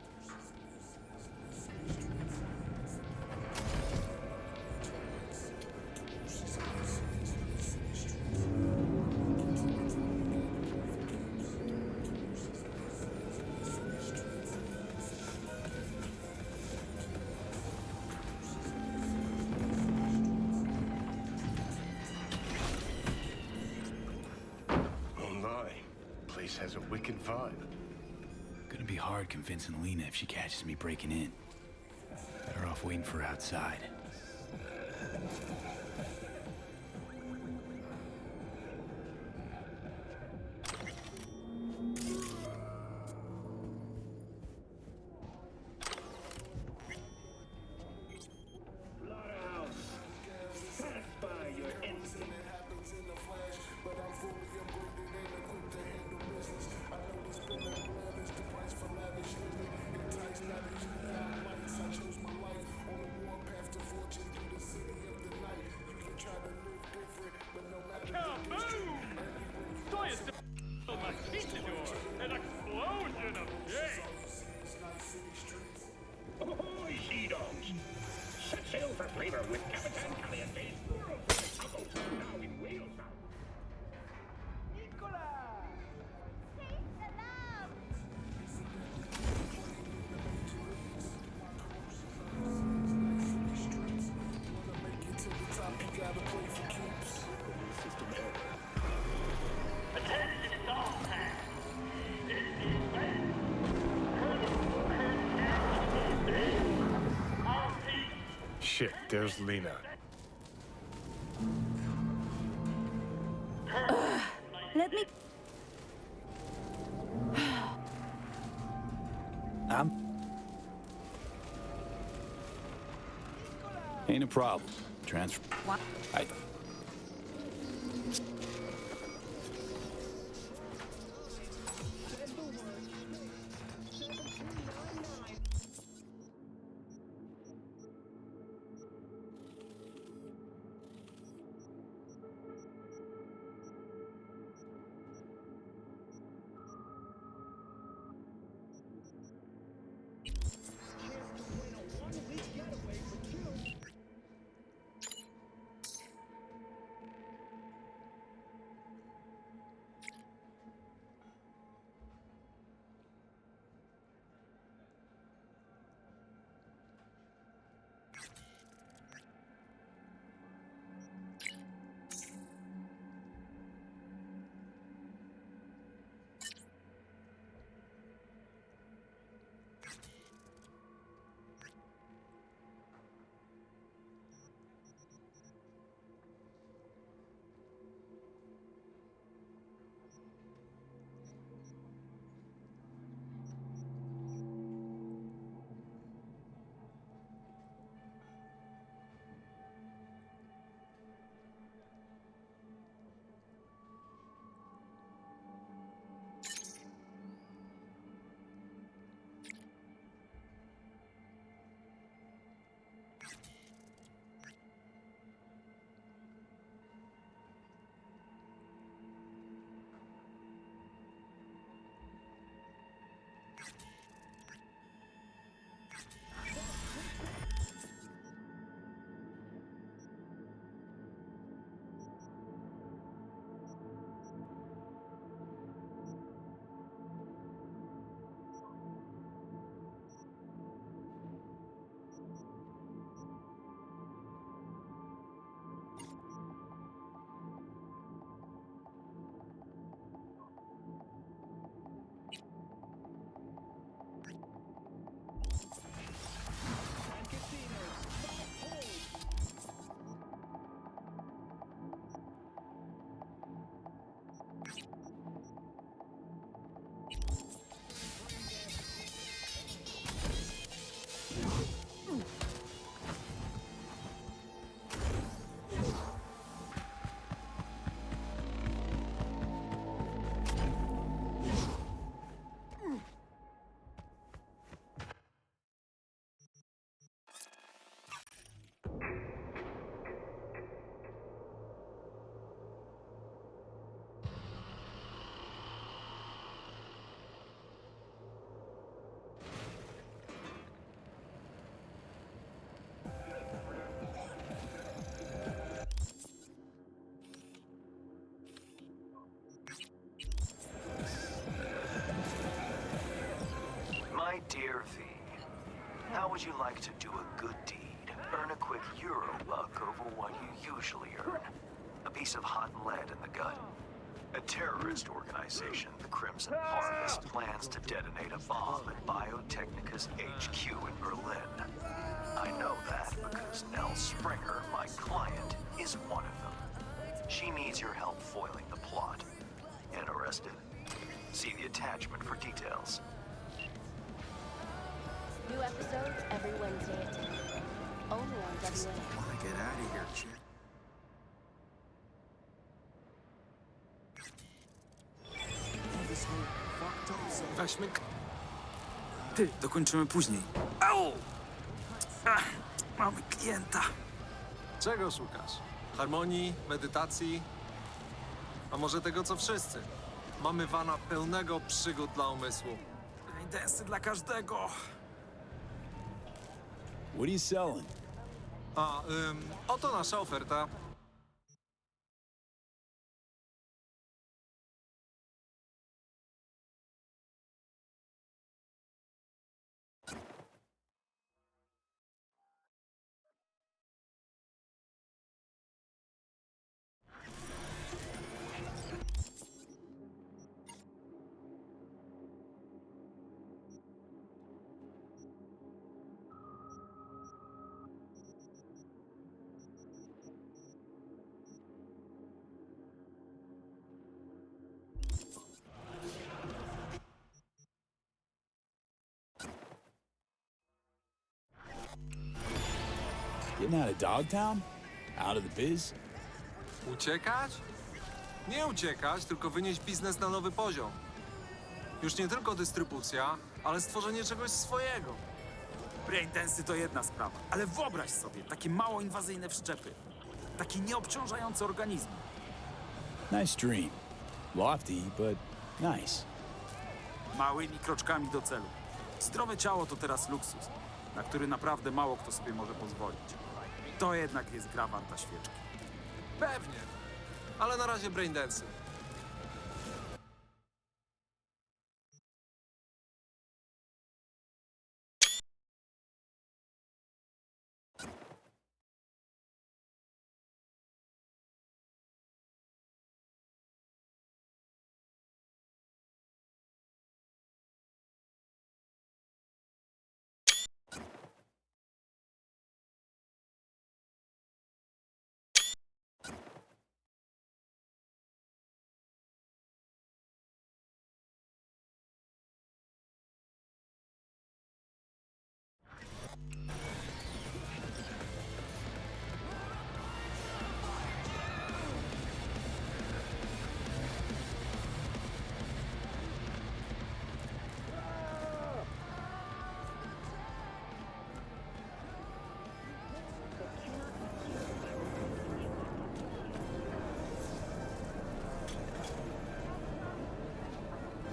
[SPEAKER 10] Has a wicked vibe.
[SPEAKER 3] Gonna be hard convincing Lena if she catches me breaking in. Better off waiting for her outside.
[SPEAKER 10] Shit, there's Lena.
[SPEAKER 4] Let me...
[SPEAKER 3] Ain't a problem. Transfer.
[SPEAKER 1] What?
[SPEAKER 19] My dear V, how would you like to do a good deed? Earn a quick Euro buck over what you usually earn. A piece of hot lead in the gut. A terrorist organization, the Crimson Harvest, plans to detonate a bomb at Biotechnica's HQ in Berlin. I know that because Nell Springer, my client, is one of them. She needs your help foiling the plot. Interested? See the attachment for details.
[SPEAKER 14] New episodes every Wednesday at 10. Only on WA.
[SPEAKER 12] I want to get out of here, chick.
[SPEAKER 5] Weźmy... Ty, dokończymy później. Au! Ach, mamy klienta.
[SPEAKER 22] Czego szukasz? Harmonii, medytacji? A może tego, co wszyscy? Mamy vana pełnego przygód dla umysłu.
[SPEAKER 5] Intensy dla każdego.
[SPEAKER 3] What are you selling?
[SPEAKER 22] A, oto nasza oferta.
[SPEAKER 3] Getting out of Dogtown? Out of the biz?
[SPEAKER 22] Uciekać? Nie uciekać, tylko wynieść biznes na nowy poziom. Już nie tylko dystrybucja, ale stworzenie czegoś swojego.
[SPEAKER 5] Braindensy to jedna sprawa, ale wyobraź sobie takie mało inwazyjne wszczepy. Takie nieobciążające organizmy.
[SPEAKER 3] Nice dream. Lofty, but nice.
[SPEAKER 5] Małymi kroczkami do celu. Zdrowe ciało to teraz luksus, na który naprawdę mało kto sobie może pozwolić. To jednak jest gra warta świeczki.
[SPEAKER 22] Pewnie. Ale na razie braindensy.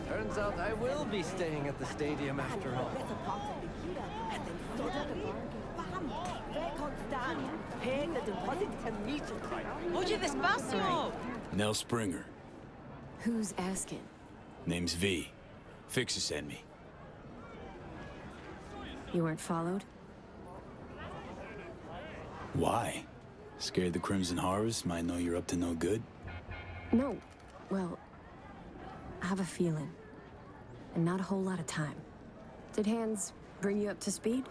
[SPEAKER 17] Turns out I will be staying at the stadium after all.
[SPEAKER 6] Oye, despacio!
[SPEAKER 3] Nell Springer.
[SPEAKER 23] Who's asking?
[SPEAKER 3] Name's V. Fixer sent me.
[SPEAKER 23] You weren't followed?
[SPEAKER 3] Why? Scared the Crimson Harvest might know you're up to no good?
[SPEAKER 23] No. Well, I have a feeling. And not a whole lot of time. Did Hans bring you up to speed?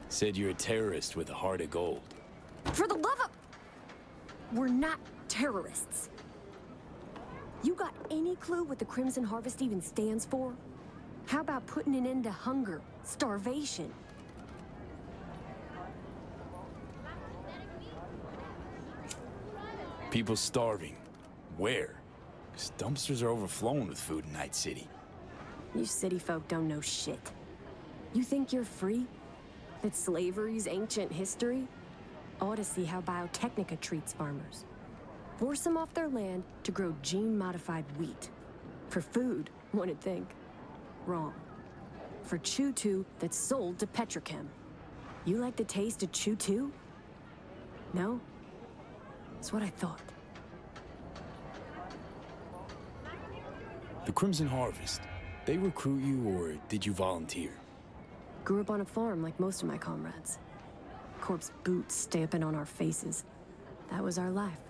[SPEAKER 3] Said you're a terrorist with a heart of gold.
[SPEAKER 23] For the love of... We're not terrorists. You got any clue what the Crimson Harvest even stands for? How about putting an end to hunger, starvation?
[SPEAKER 3] People starving. Where? Because dumpsters are overflowing with food in Night City.
[SPEAKER 23] You city folk don't know shit. You think you're free? That slavery's ancient history? Ought to see how Biotechnica treats farmers. Force them off their land to grow gene-modified wheat. For food, one'd think. Wrong. For Chew-2 that's sold to Petrochem. You like the taste of Chew-2? No? That's what I thought.
[SPEAKER 3] The Crimson Harvest, they recruit you or did you volunteer?
[SPEAKER 23] Grew up on a farm like most of my comrades. Corpse boots stamping on our faces. That was our life.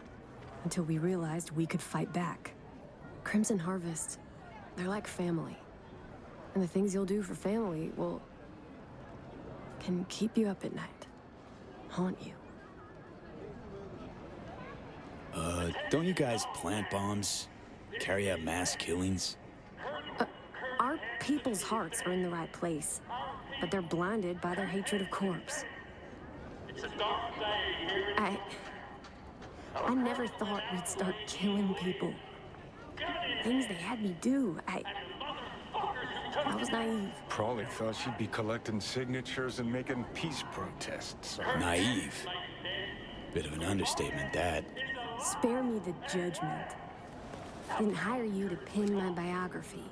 [SPEAKER 23] Until we realized we could fight back. Crimson Harvest, they're like family. And the things you'll do for family, well, can keep you up at night. Haunt you.
[SPEAKER 3] Don't you guys plant bombs? Carry out mass killings?
[SPEAKER 23] Our people's hearts are in the right place, but they're blinded by their hatred of corpse. I never thought we'd start killing people. Things they had me do. I was naive.
[SPEAKER 10] Probably thought she'd be collecting signatures and making peace protests.
[SPEAKER 3] Naive? Bit of an understatement, that.
[SPEAKER 23] Spare me the judgment. Didn't hire you to pin my biography.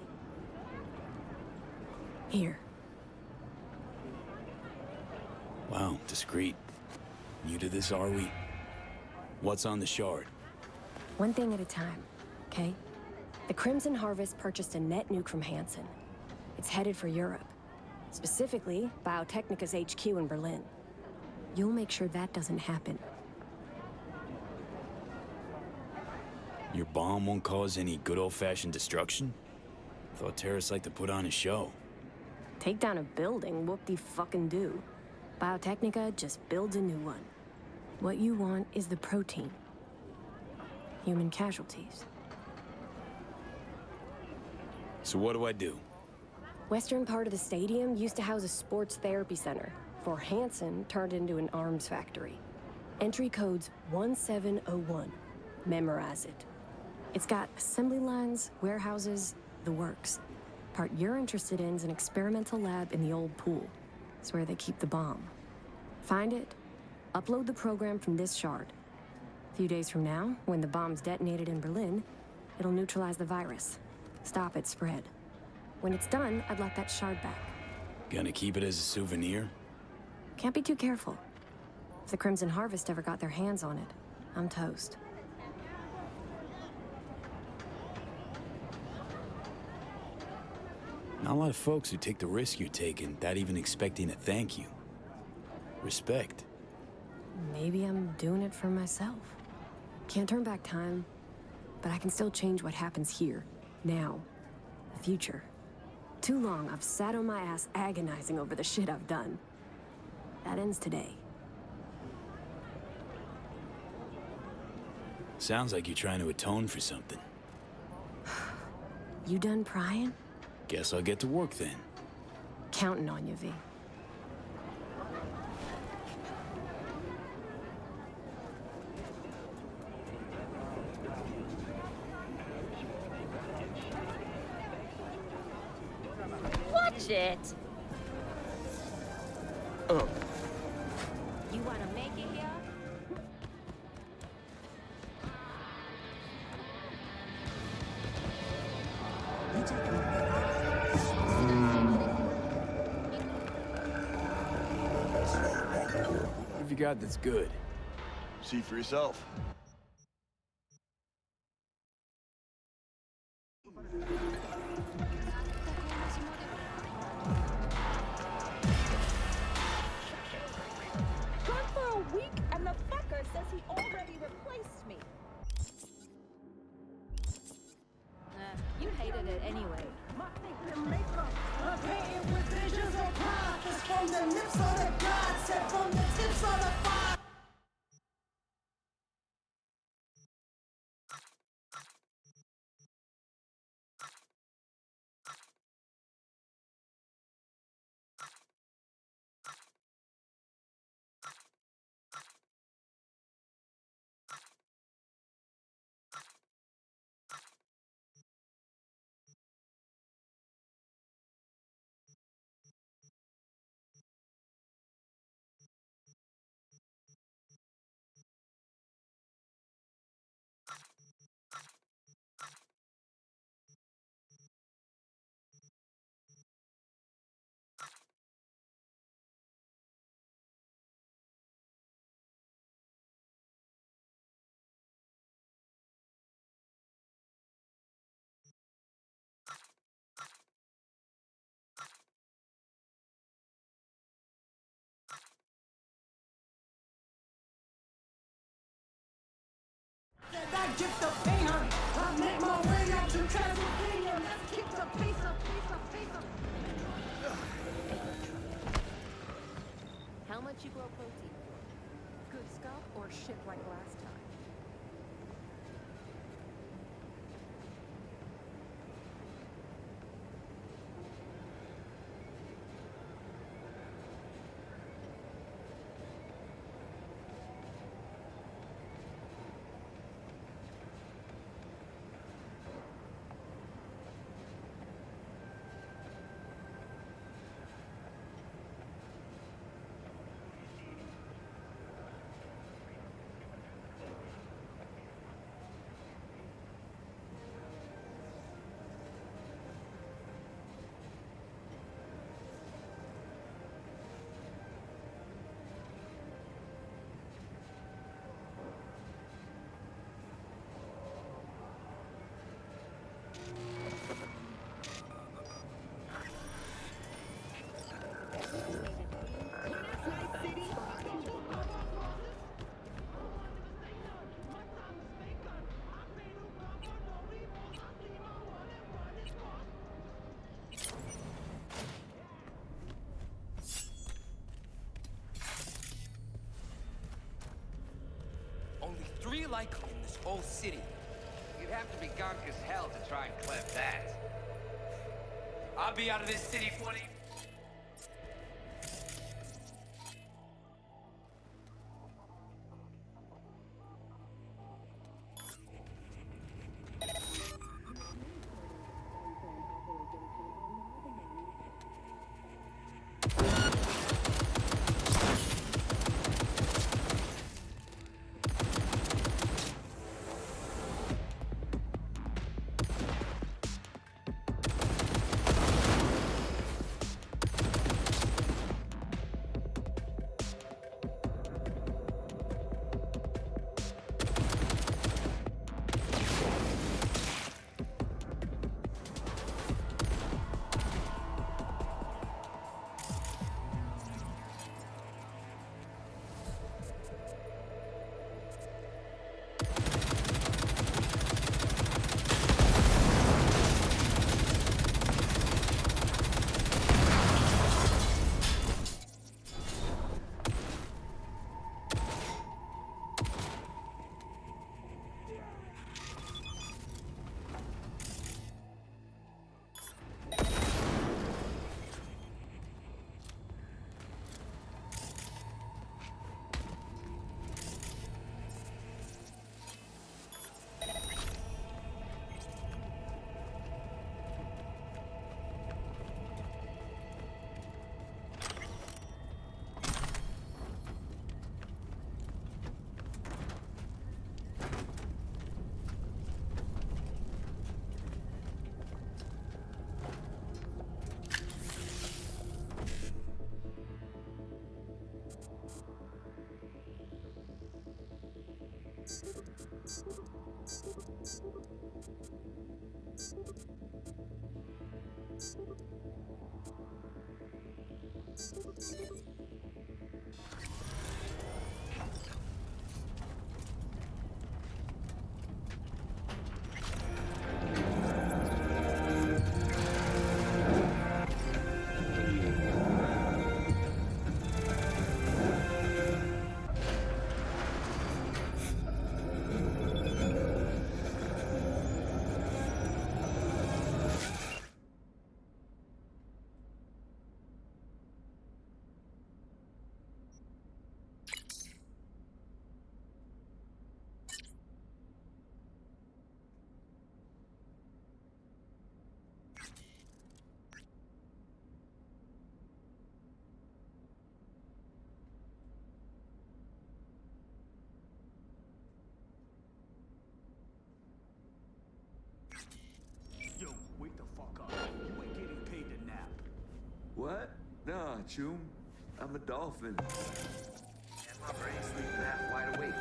[SPEAKER 23] Here.
[SPEAKER 3] Wow, discreet. New to this, are we? What's on the shard?
[SPEAKER 23] One thing at a time, okay? The Crimson Harvest purchased a net nuke from Hansen. It's headed for Europe. Specifically, Biotechnica's HQ in Berlin. You'll make sure that doesn't happen.
[SPEAKER 3] Your bomb won't cause any good old-fashioned destruction? Thought terrorists like to put on a show.
[SPEAKER 23] Take down a building, whoop-de-fucking-do. Biotechnica just builds a new one. What you want is the protein. Human casualties.
[SPEAKER 3] So what do I do?
[SPEAKER 23] Western part of the stadium used to house a sports therapy center, before Hansen turned into an arms factory. Entry code's 1701. Memorize it. It's got assembly lines, warehouses, the works. Part you're interested in is an experimental lab in the old pool. It's where they keep the bomb. Find it, upload the program from this shard. A few days from now, when the bomb's detonated in Berlin, it'll neutralize the virus. Stop its spread. When it's done, I'd like that shard back.
[SPEAKER 3] Gonna keep it as a souvenir?
[SPEAKER 23] Can't be too careful. If the Crimson Harvest ever got their hands on it, I'm toast.
[SPEAKER 3] Not a lot of folks who take the risk you're taking without even expecting a thank you. Respect.
[SPEAKER 23] Maybe I'm doing it for myself. Can't turn back time, but I can still change what happens here, now, the future. Too long I've sat on my ass agonizing over the shit I've done. That ends today.
[SPEAKER 3] Sounds like you're trying to atone for something.
[SPEAKER 23] You done prying?
[SPEAKER 3] Guess I'll get to work then.
[SPEAKER 23] Counting on you, V.
[SPEAKER 7] Watch it!
[SPEAKER 10] Oh.
[SPEAKER 7] You wanna make it here?
[SPEAKER 3] What have you got that's good?
[SPEAKER 9] See for yourself.
[SPEAKER 7] Gone for a week and the fucker says he already replaced me. You hated it anyway.
[SPEAKER 11] From the lips of the gods, set from the tips of the fire. magic to pay her. I make my way out to Transylvania. Let's kick the pace up.
[SPEAKER 14] How much you grow protein for? Good stuff or shit like last time?
[SPEAKER 8] Only 3 like them in this whole city.
[SPEAKER 13] You'd have to be gonk as hell to try and cleanse that.
[SPEAKER 8] I'll be out of this city 20.
[SPEAKER 12] Yo, wake the fuck up. You ain't getting paid to nap.
[SPEAKER 15] What? Nah, Choom. I'm a dolphin. And my brain's sleeping half wide awake.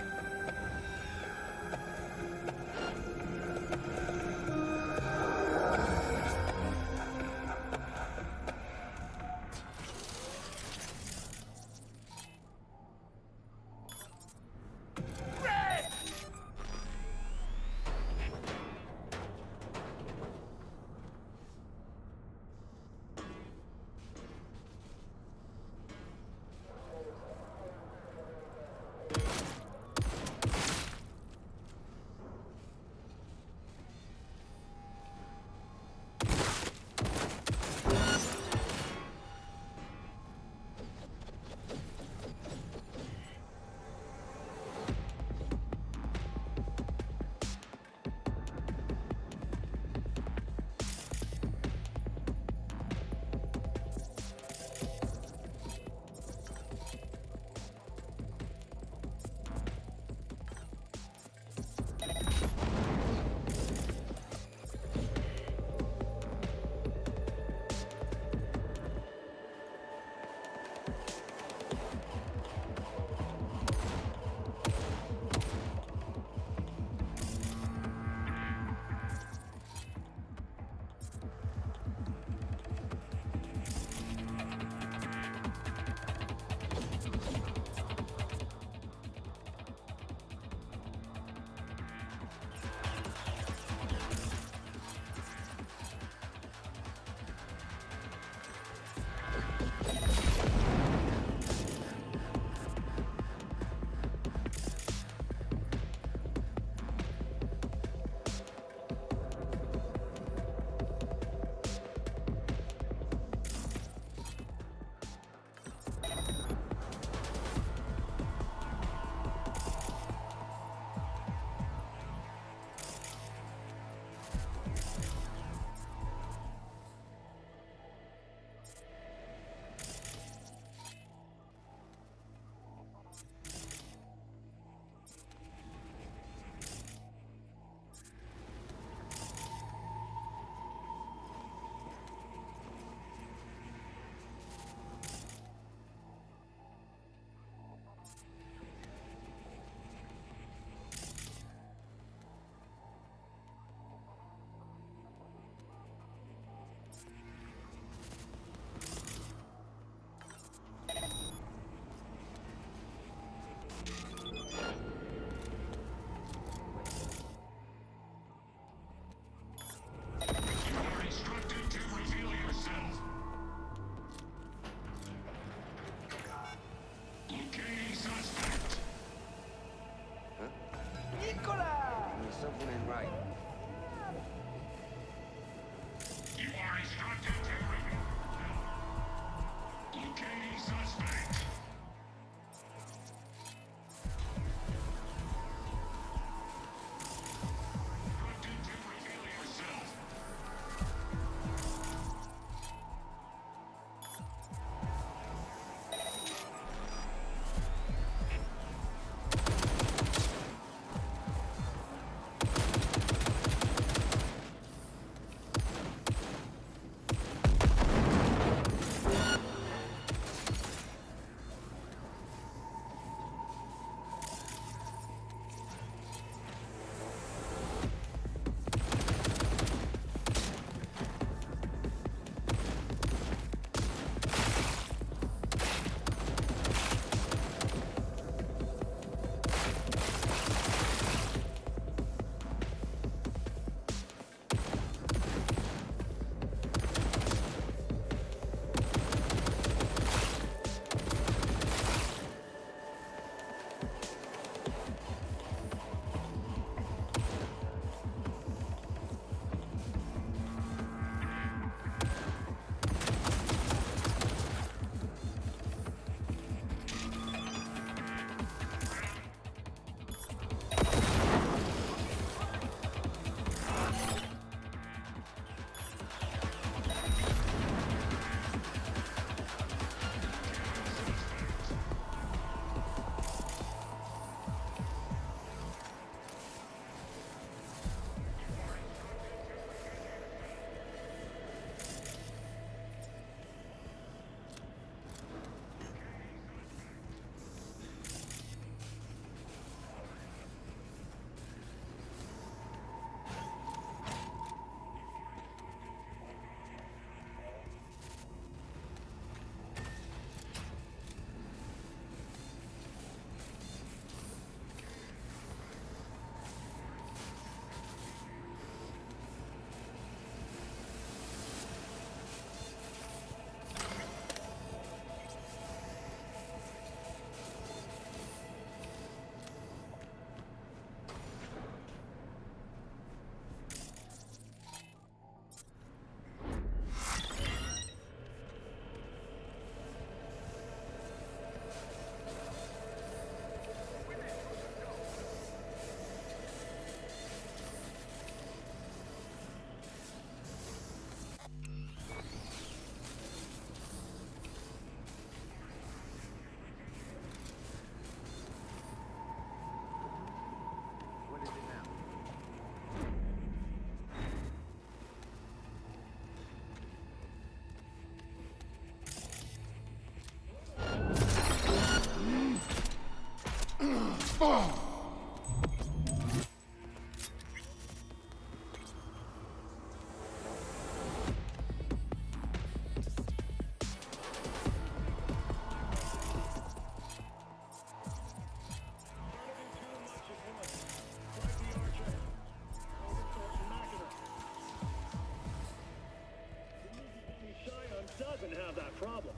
[SPEAKER 2] Doesn't have that problem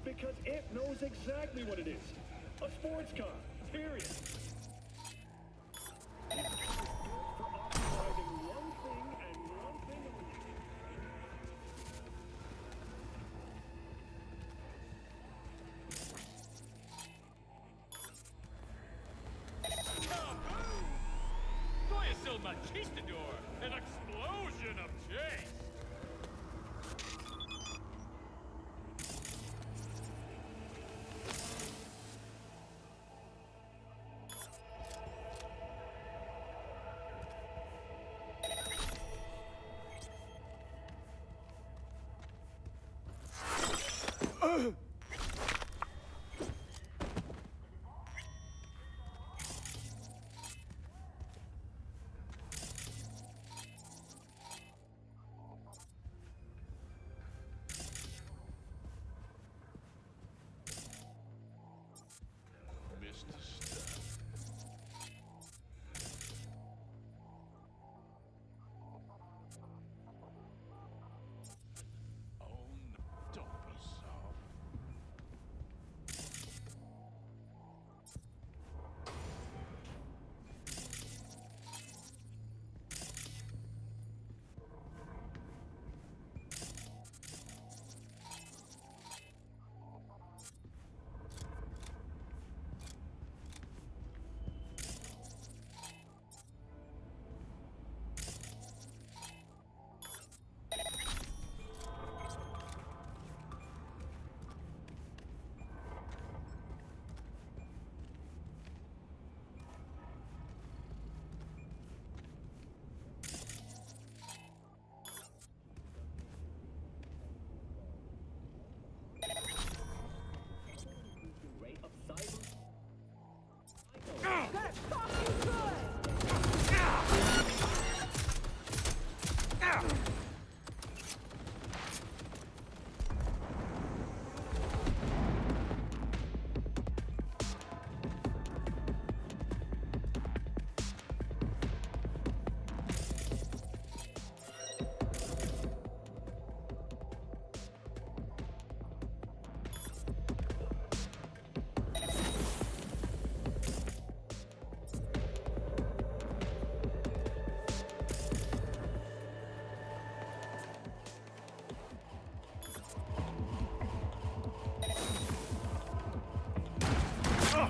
[SPEAKER 2] because it knows exactly what it is. A sports car, period. For optimizing one thing and one thing only.
[SPEAKER 16] Soy a machistador, an explosion of chase.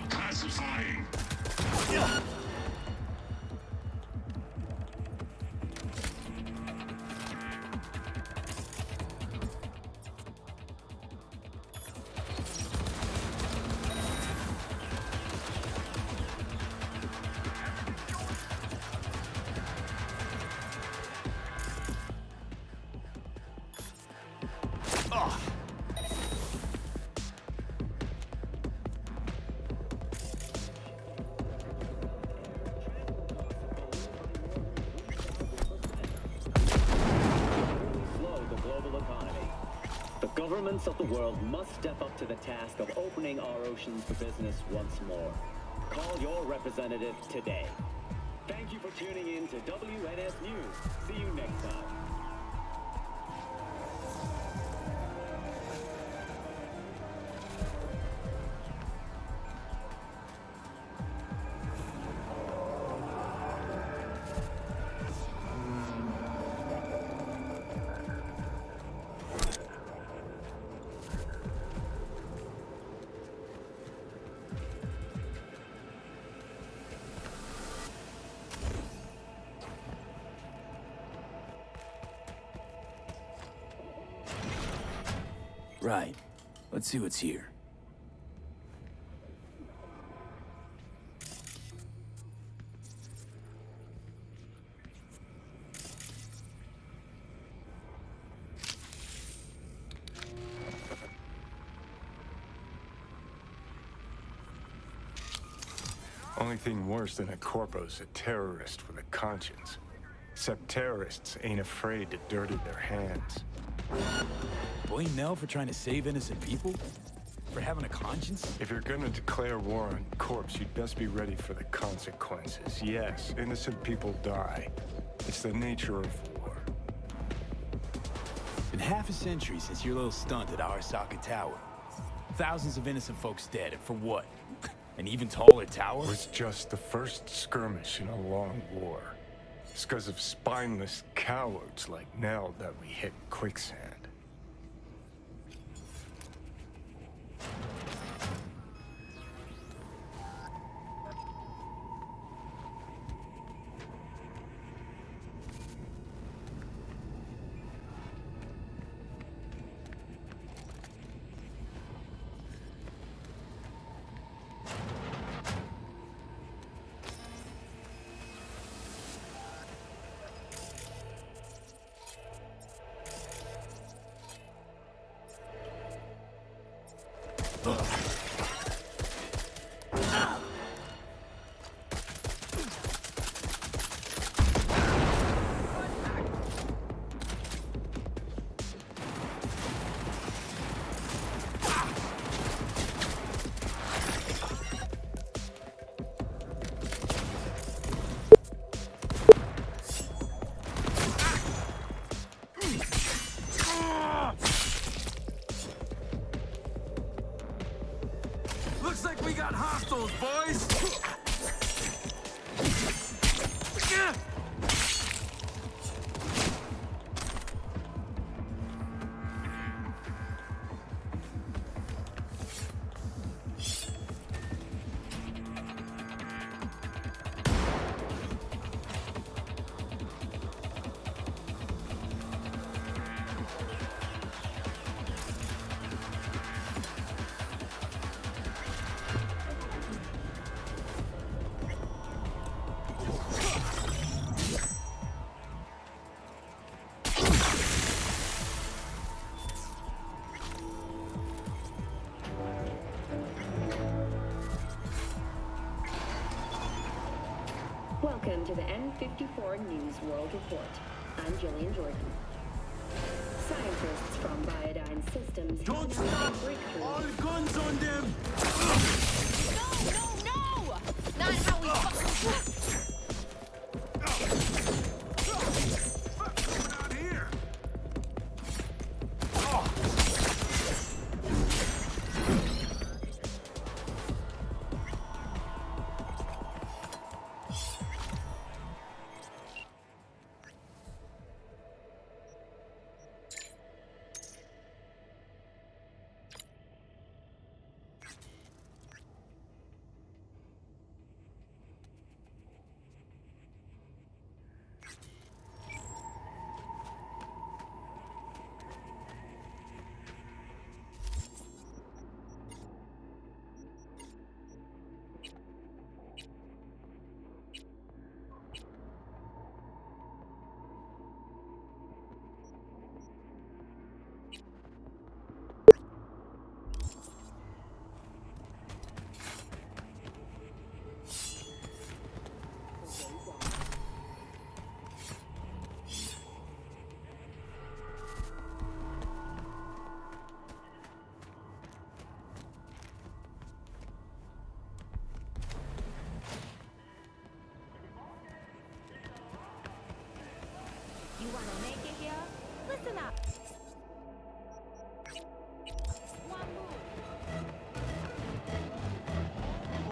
[SPEAKER 11] Classifying.
[SPEAKER 21] Governments of the world must step up to the task of opening our oceans for business once more. Call your representative today. Thank you for tuning in to WNS News. See you next time.
[SPEAKER 3] Right. Let's see what's here.
[SPEAKER 10] only thing worse than a corpo's a terrorist with a conscience. Except terrorists ain't afraid to dirty their hands.
[SPEAKER 3] Blame Nell for trying to save innocent people? For having a conscience?
[SPEAKER 10] If you're gonna declare war on corps, you'd best be ready for the consequences. Yes, innocent people die. It's the nature of war.
[SPEAKER 3] Been half a century since your little stunt at Arasaka Tower. Thousands of innocent folks dead, and for what? An even taller tower?
[SPEAKER 10] It was just the first skirmish in a long war. It's because of spineless cowards like Nell that we hit quicksand.
[SPEAKER 5] Looks like we got hostiles, boys!
[SPEAKER 14] Welcome to the N54 News World Report. I'm Jillian Jordan. Scientists from Biodyne Systems
[SPEAKER 11] Don't
[SPEAKER 14] have
[SPEAKER 11] stop!
[SPEAKER 14] breakthrough.
[SPEAKER 11] All guns on them!
[SPEAKER 7] No! Not how we fucking... You wanna make it here? Listen up. One move.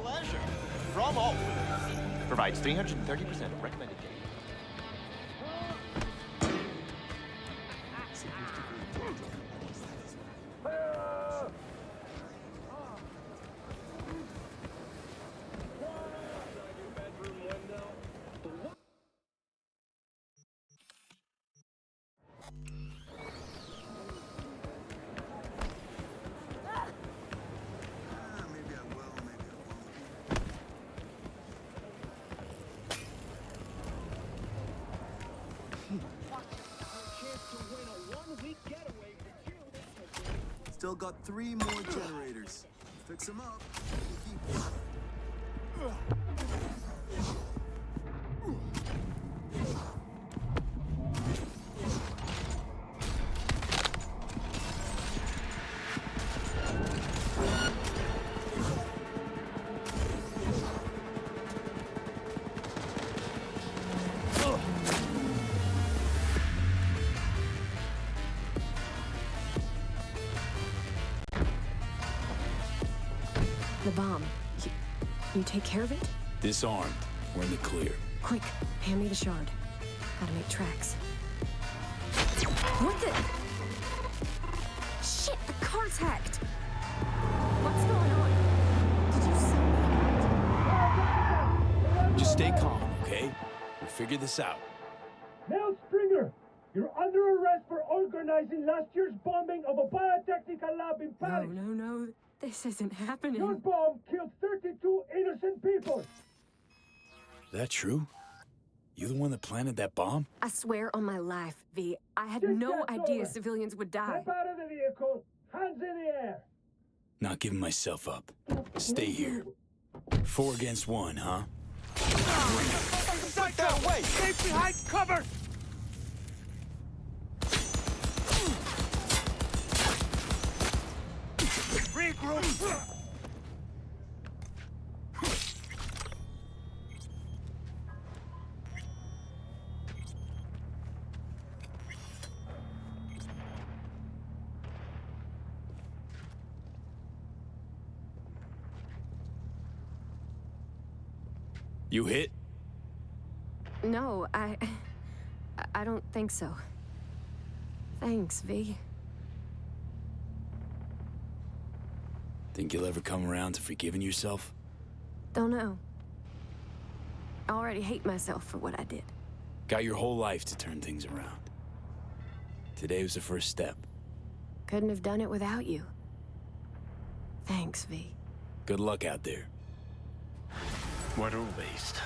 [SPEAKER 4] Pleasure. From all. Provides 330% recommended gain.
[SPEAKER 18] Still got 3 more generators. Fix them up. Keep...
[SPEAKER 23] The bomb. You take care of it?
[SPEAKER 3] Disarmed. We're in the clear.
[SPEAKER 23] Quick, hand me the shard. Gotta make tracks. What the? Shit, the car's hacked! What's going on? Did you send me?
[SPEAKER 3] Just stay calm, okay? We'll figure this out.
[SPEAKER 2] Mel Stringer, you're under arrest for organizing last year's bombing of a biotechnical lab in Paris.
[SPEAKER 23] No. This isn't happening.
[SPEAKER 2] Your bomb killed 32 innocent people.
[SPEAKER 3] That true? You the one that planted that bomb?
[SPEAKER 23] I swear on my life, V. I had no idea civilians would die.
[SPEAKER 2] Step out of the vehicle, hands in the air.
[SPEAKER 3] Not giving myself up. Stay here. 4 against 1, huh?
[SPEAKER 16] Sit down! Wait! Stay behind cover! Regroup!
[SPEAKER 3] You hit?
[SPEAKER 23] No, I don't think so. Thanks, V.
[SPEAKER 3] Think you'll ever come around to forgiving yourself?
[SPEAKER 23] Don't know. I already hate myself for what I did.
[SPEAKER 3] Got your whole life to turn things around. Today was the first step.
[SPEAKER 23] Couldn't have done it without you. Thanks, V.
[SPEAKER 3] Good luck out there.
[SPEAKER 10] What a waste.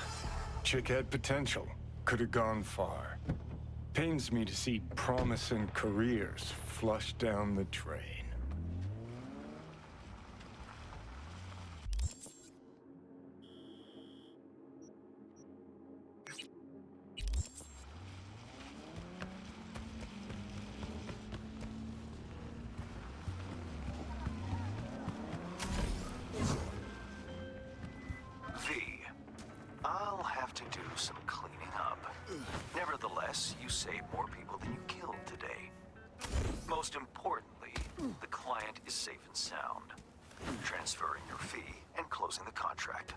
[SPEAKER 10] Chick had potential. Could have gone far. Pains me to see promising careers flushed down the drain.
[SPEAKER 19] I'll have to do some cleaning up. Nevertheless, you saved more people than you killed today. Most importantly, the client is safe and sound. Transferring your fee and closing the contract.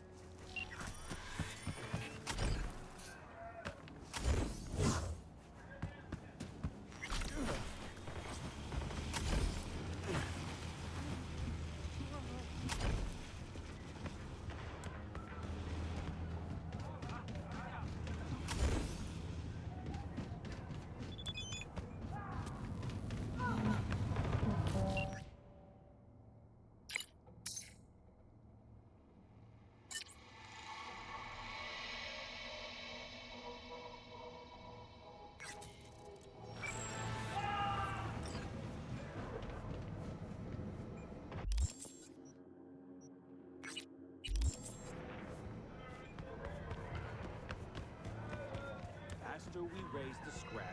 [SPEAKER 5] Faster we raise the scratch,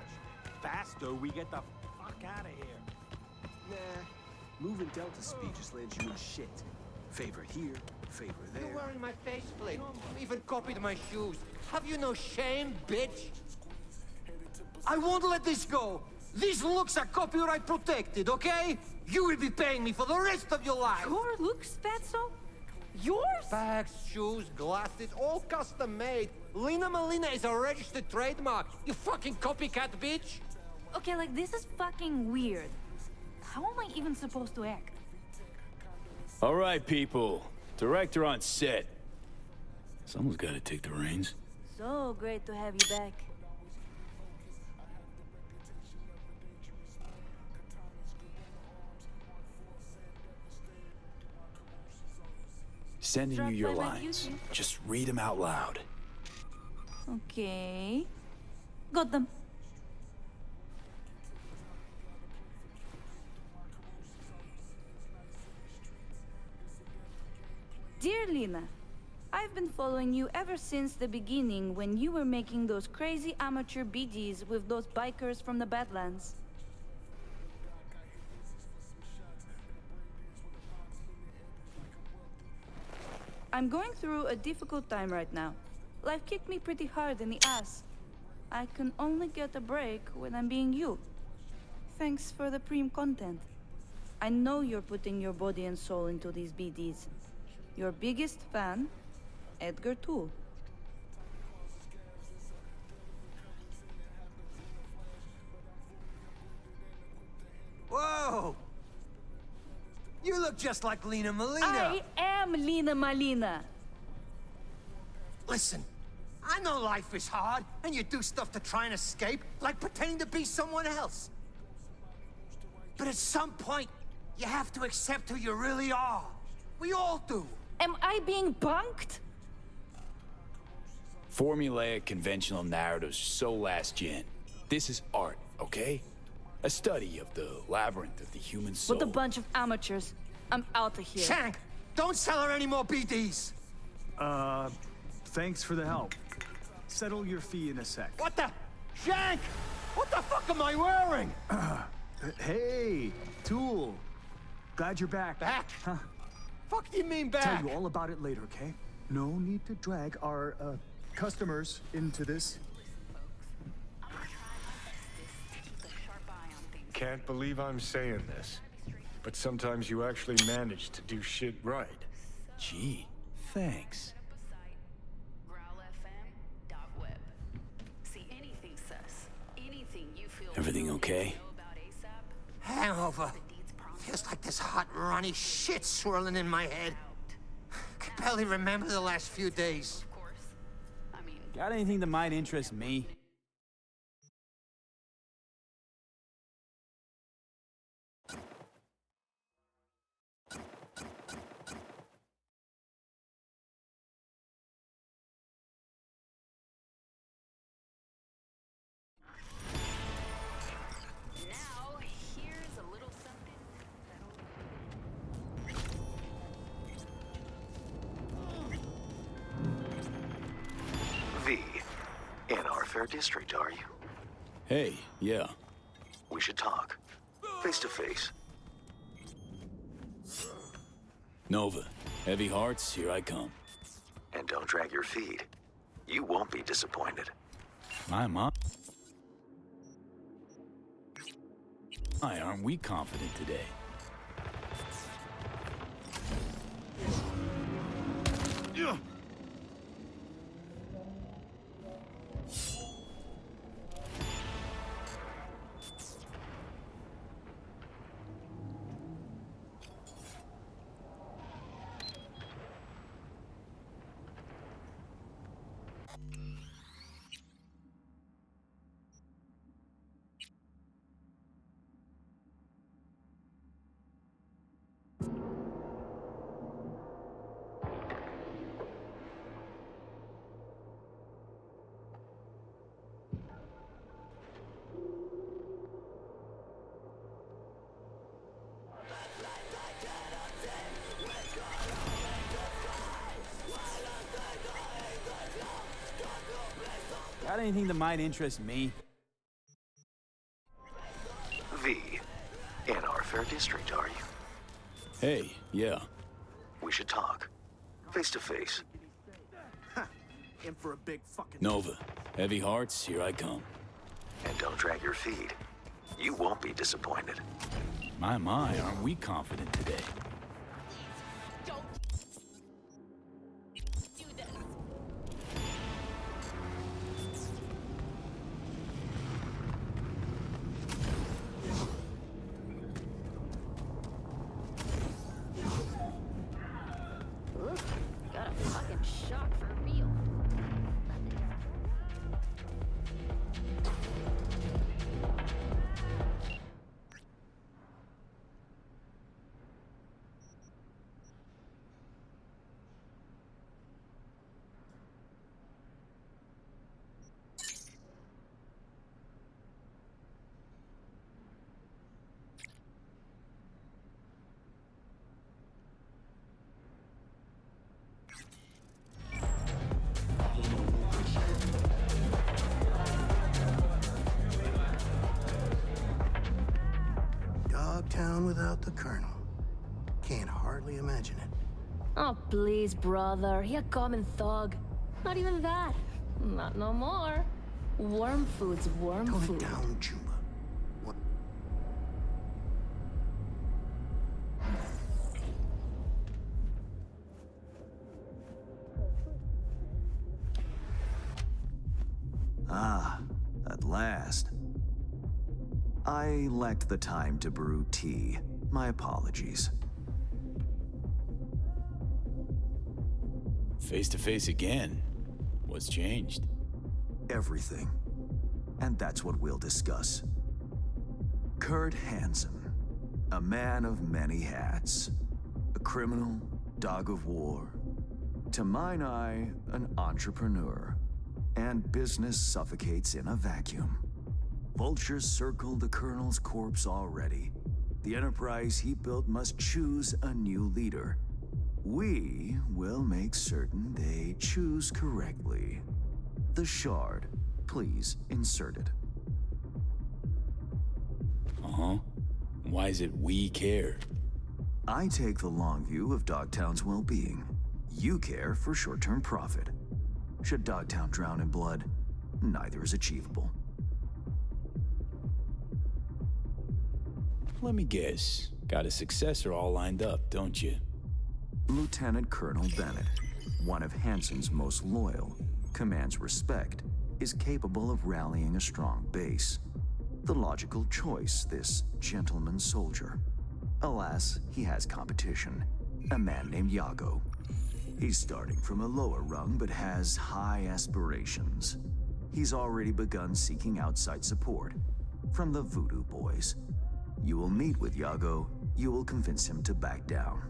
[SPEAKER 5] faster we get the fuck out of here.
[SPEAKER 1] Nah, moving Delta speed just lands you in shit. Favor here, favor there.
[SPEAKER 13] You're wearing my faceplate. You even copied my shoes. Have you no shame, bitch? I won't let this go. These looks are copyright protected, okay? You will be paying me for the rest of your life.
[SPEAKER 7] Your looks, Fatso? Yours?
[SPEAKER 13] Bags, shoes, glasses, all custom made. Lina Malina is a registered trademark. You fucking copycat bitch.
[SPEAKER 7] Okay, like, this is fucking weird. How am I even supposed to act?
[SPEAKER 3] All right, people. Director on set. Someone's got to take the reins.
[SPEAKER 7] So great to have you back.
[SPEAKER 3] Sending you your
[SPEAKER 7] Drop by my
[SPEAKER 3] lines.
[SPEAKER 7] duty.
[SPEAKER 3] Just read them out loud.
[SPEAKER 7] Okay. Got them. Dear Lina, I've been following you ever since the beginning when you were making those crazy amateur BDs with those bikers from the Badlands. I'm going through a difficult time right now. Life kicked me pretty hard in the ass. I can only get a break when I'm being you. Thanks for the preem content. I know you're putting your body and soul into these BDs. Your biggest fan, Edgar Toole.
[SPEAKER 13] Whoa! You look just like Lena Molina.
[SPEAKER 7] I am Lena Molina.
[SPEAKER 13] Listen, I know life is hard, and you do stuff to try and escape, like pretending to be someone else. But at some point, you have to accept who you really are. We all do.
[SPEAKER 7] Am I being punked?
[SPEAKER 3] Formulaic conventional narratives are so last gen. This is art, okay? A study of the labyrinth of the human soul.
[SPEAKER 7] With a bunch of amateurs. I'm out of here.
[SPEAKER 13] Shank, don't sell her any more BDs.
[SPEAKER 12] Thanks for the help. Settle your fee in a sec.
[SPEAKER 13] What the? Shank! What the fuck am I wearing?
[SPEAKER 12] Hey, Tool. Glad you're back.
[SPEAKER 13] Back?
[SPEAKER 12] Huh?
[SPEAKER 13] Fuck do you mean back?
[SPEAKER 12] Tell you all about it later, okay? No need to drag our, customers into this.
[SPEAKER 10] Can't believe I'm saying this, but sometimes you actually manage to do shit right.
[SPEAKER 3] Gee, thanks. Everything okay?
[SPEAKER 13] Hangover. Feels like this hot, runny shit swirling in my head. I can barely remember the last few days.
[SPEAKER 5] Got anything that might interest me?
[SPEAKER 19] V, in our fair district, are you?
[SPEAKER 3] Hey, yeah.
[SPEAKER 19] We should talk. Face to face.
[SPEAKER 3] Nova, heavy hearts, here I come.
[SPEAKER 19] And don't drag your feet. You won't be disappointed.
[SPEAKER 3] My. Why aren't we confident today?
[SPEAKER 16] Yeah.
[SPEAKER 5] Got anything that might interest me?
[SPEAKER 19] V, in our fair district, are you?
[SPEAKER 3] Hey, yeah.
[SPEAKER 19] We should talk. Face to face.
[SPEAKER 1] In for a big fucking...
[SPEAKER 3] Nova, heavy hearts, here I come.
[SPEAKER 19] And don't drag your feet. You won't be disappointed.
[SPEAKER 3] My, aren't we confident today?
[SPEAKER 23] Got a fucking shock for real.
[SPEAKER 18] Dogtown without the Colonel. Can't hardly imagine it.
[SPEAKER 23] Oh, please, brother. He a common thug. Not even that. Not no more. Worm food's worm
[SPEAKER 18] Tone
[SPEAKER 23] food.
[SPEAKER 18] it down, Juma. What?
[SPEAKER 12] I lacked the time to brew tea. My apologies.
[SPEAKER 3] Face to face again. What's changed?
[SPEAKER 12] Everything. And that's what we'll discuss. Kurt Hansen, a man of many hats. A criminal, dog of war. To mine eye, an entrepreneur. And business suffocates in a vacuum. Vultures circle the Colonel's corpse already. The enterprise he built must choose a new leader. We will make certain they choose correctly. The Shard, please insert it.
[SPEAKER 3] Uh-huh. Why is it we care?
[SPEAKER 12] I take the long view of Dogtown's well-being. You care for short-term profit. Should Dogtown drown in blood, neither is achievable.
[SPEAKER 3] Let me guess. Got a successor all lined up, don't you?
[SPEAKER 12] Lieutenant Colonel Bennett, one of Hansen's most loyal, commands respect, is capable of rallying a strong base. The logical choice, this gentleman soldier. Alas, he has competition, a man named Yago. He's starting from a lower rung, but has high aspirations. He's already begun seeking outside support from the Voodoo Boys. You will meet with Yago, you will convince him to back down.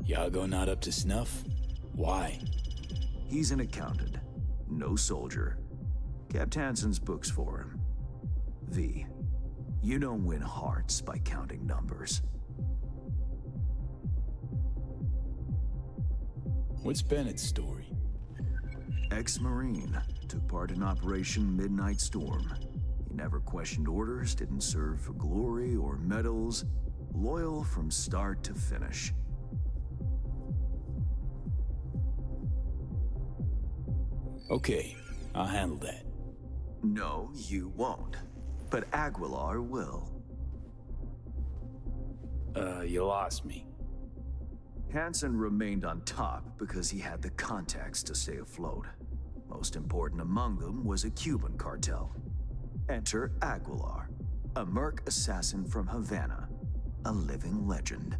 [SPEAKER 3] Yago not up to snuff? Why?
[SPEAKER 12] He's an accountant, no soldier. Kept Hansen's books for him. V, you don't win hearts by counting numbers.
[SPEAKER 3] What's Bennett's story?
[SPEAKER 12] Ex-Marine, took part in Operation Midnight Storm. He never questioned orders, didn't serve for glory or medals. Loyal from start to finish.
[SPEAKER 3] Okay, I'll handle that.
[SPEAKER 12] No, you won't. But Aguilar will.
[SPEAKER 3] You lost me.
[SPEAKER 12] Hansen remained on top because he had the contacts to stay afloat. Most important among them was a Cuban cartel. Enter Aguilar, a merc assassin from Havana, a living legend.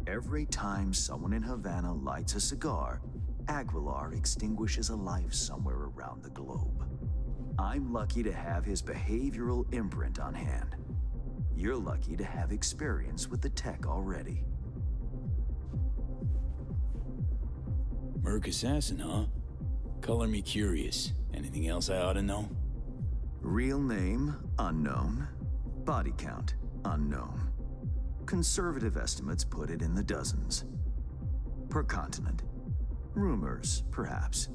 [SPEAKER 12] Every time someone in Havana lights a cigar, Aguilar extinguishes a life somewhere around the globe. I'm lucky to have his behavioral imprint on hand. You're lucky to have experience with the tech already.
[SPEAKER 3] Merc assassin, huh? Color me curious. Anything else I ought to know?
[SPEAKER 12] Real name, unknown. Body count, unknown. Conservative estimates put it in the dozens. Per continent. Rumors, perhaps.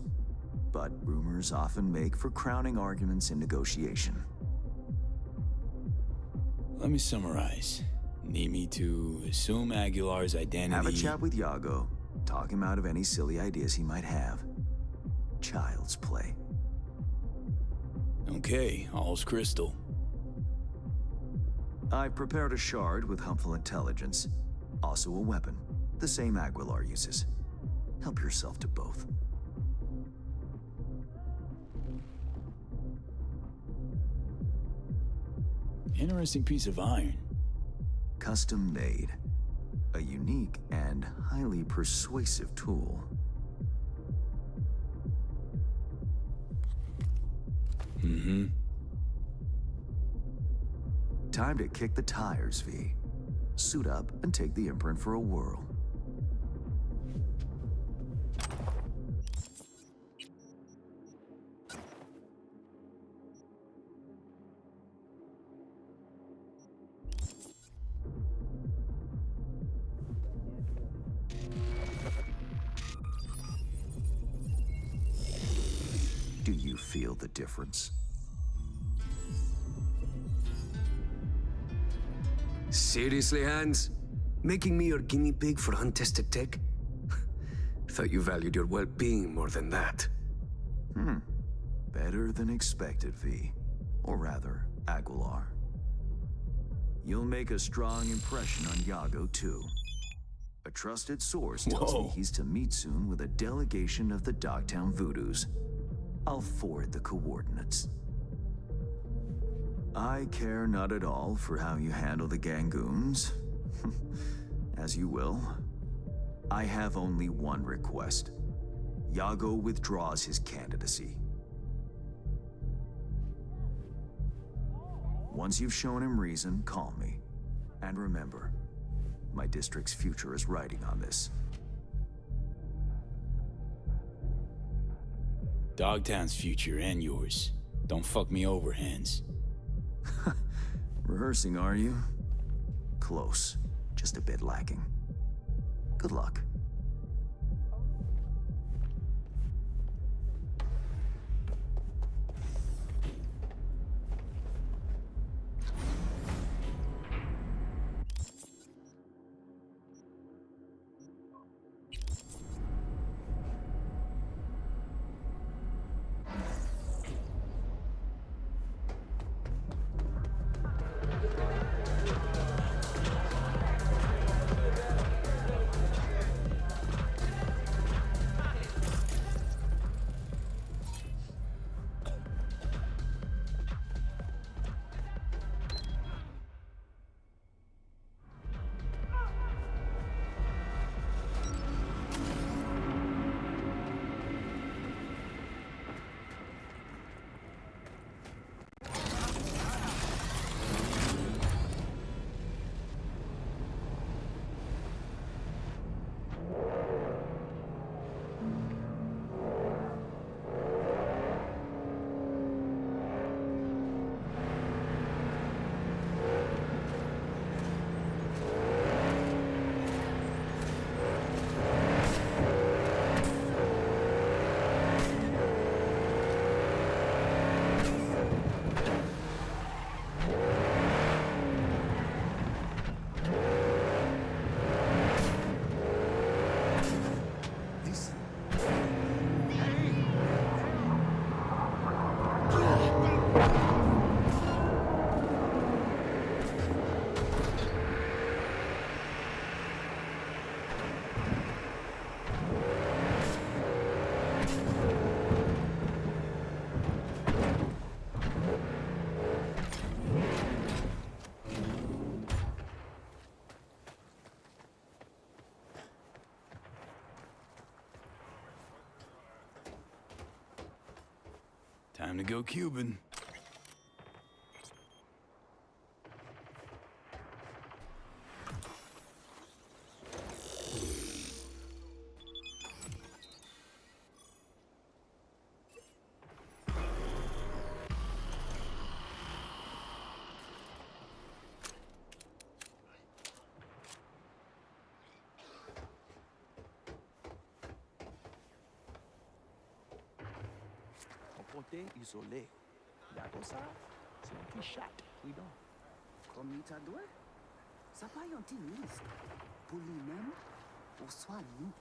[SPEAKER 12] But rumors often make for crowning arguments in negotiation.
[SPEAKER 3] Let me summarize. Need me to assume Aguilar's identity...
[SPEAKER 12] Have a chat with Yago. Talk him out of any silly ideas he might have. Child's play.
[SPEAKER 3] Okay, all's crystal.
[SPEAKER 12] I've prepared a shard with helpful intelligence. Also a weapon, the same Aguilar uses. Help yourself to both.
[SPEAKER 3] Interesting piece of iron.
[SPEAKER 12] Custom made. A unique and highly persuasive tool.
[SPEAKER 3] Mm-hmm.
[SPEAKER 12] Time to kick the tires, V. Suit up and take the imprint for a whirl. Do you feel the difference?
[SPEAKER 17] Seriously, Hans? Making me your guinea pig for untested tech? Thought you valued your well-being more than that.
[SPEAKER 12] Better than expected, V. Or rather, Aguilar. You'll make a strong impression on Yago, too. A trusted source tells me he's to meet soon with a delegation of the Dogtown Voodoos. I'll forward the coordinates. I care not at all for how you handle the Gangoons. As you will. I have only one request. Yago withdraws his candidacy. Once you've shown him reason, call me. And remember, my district's future is riding on this.
[SPEAKER 3] Dogtown's future and yours. Don't fuck me over, Hans.
[SPEAKER 12] Rehearsing, are you? Close. Just a bit lacking. Good luck.
[SPEAKER 3] Time to go Cuban.
[SPEAKER 1] Côté isolé. Yago ça, c'est un petit chat, oui donc. Comme il t'a dit, ça pas un petit risque. Pour lui-même, pour soi nous.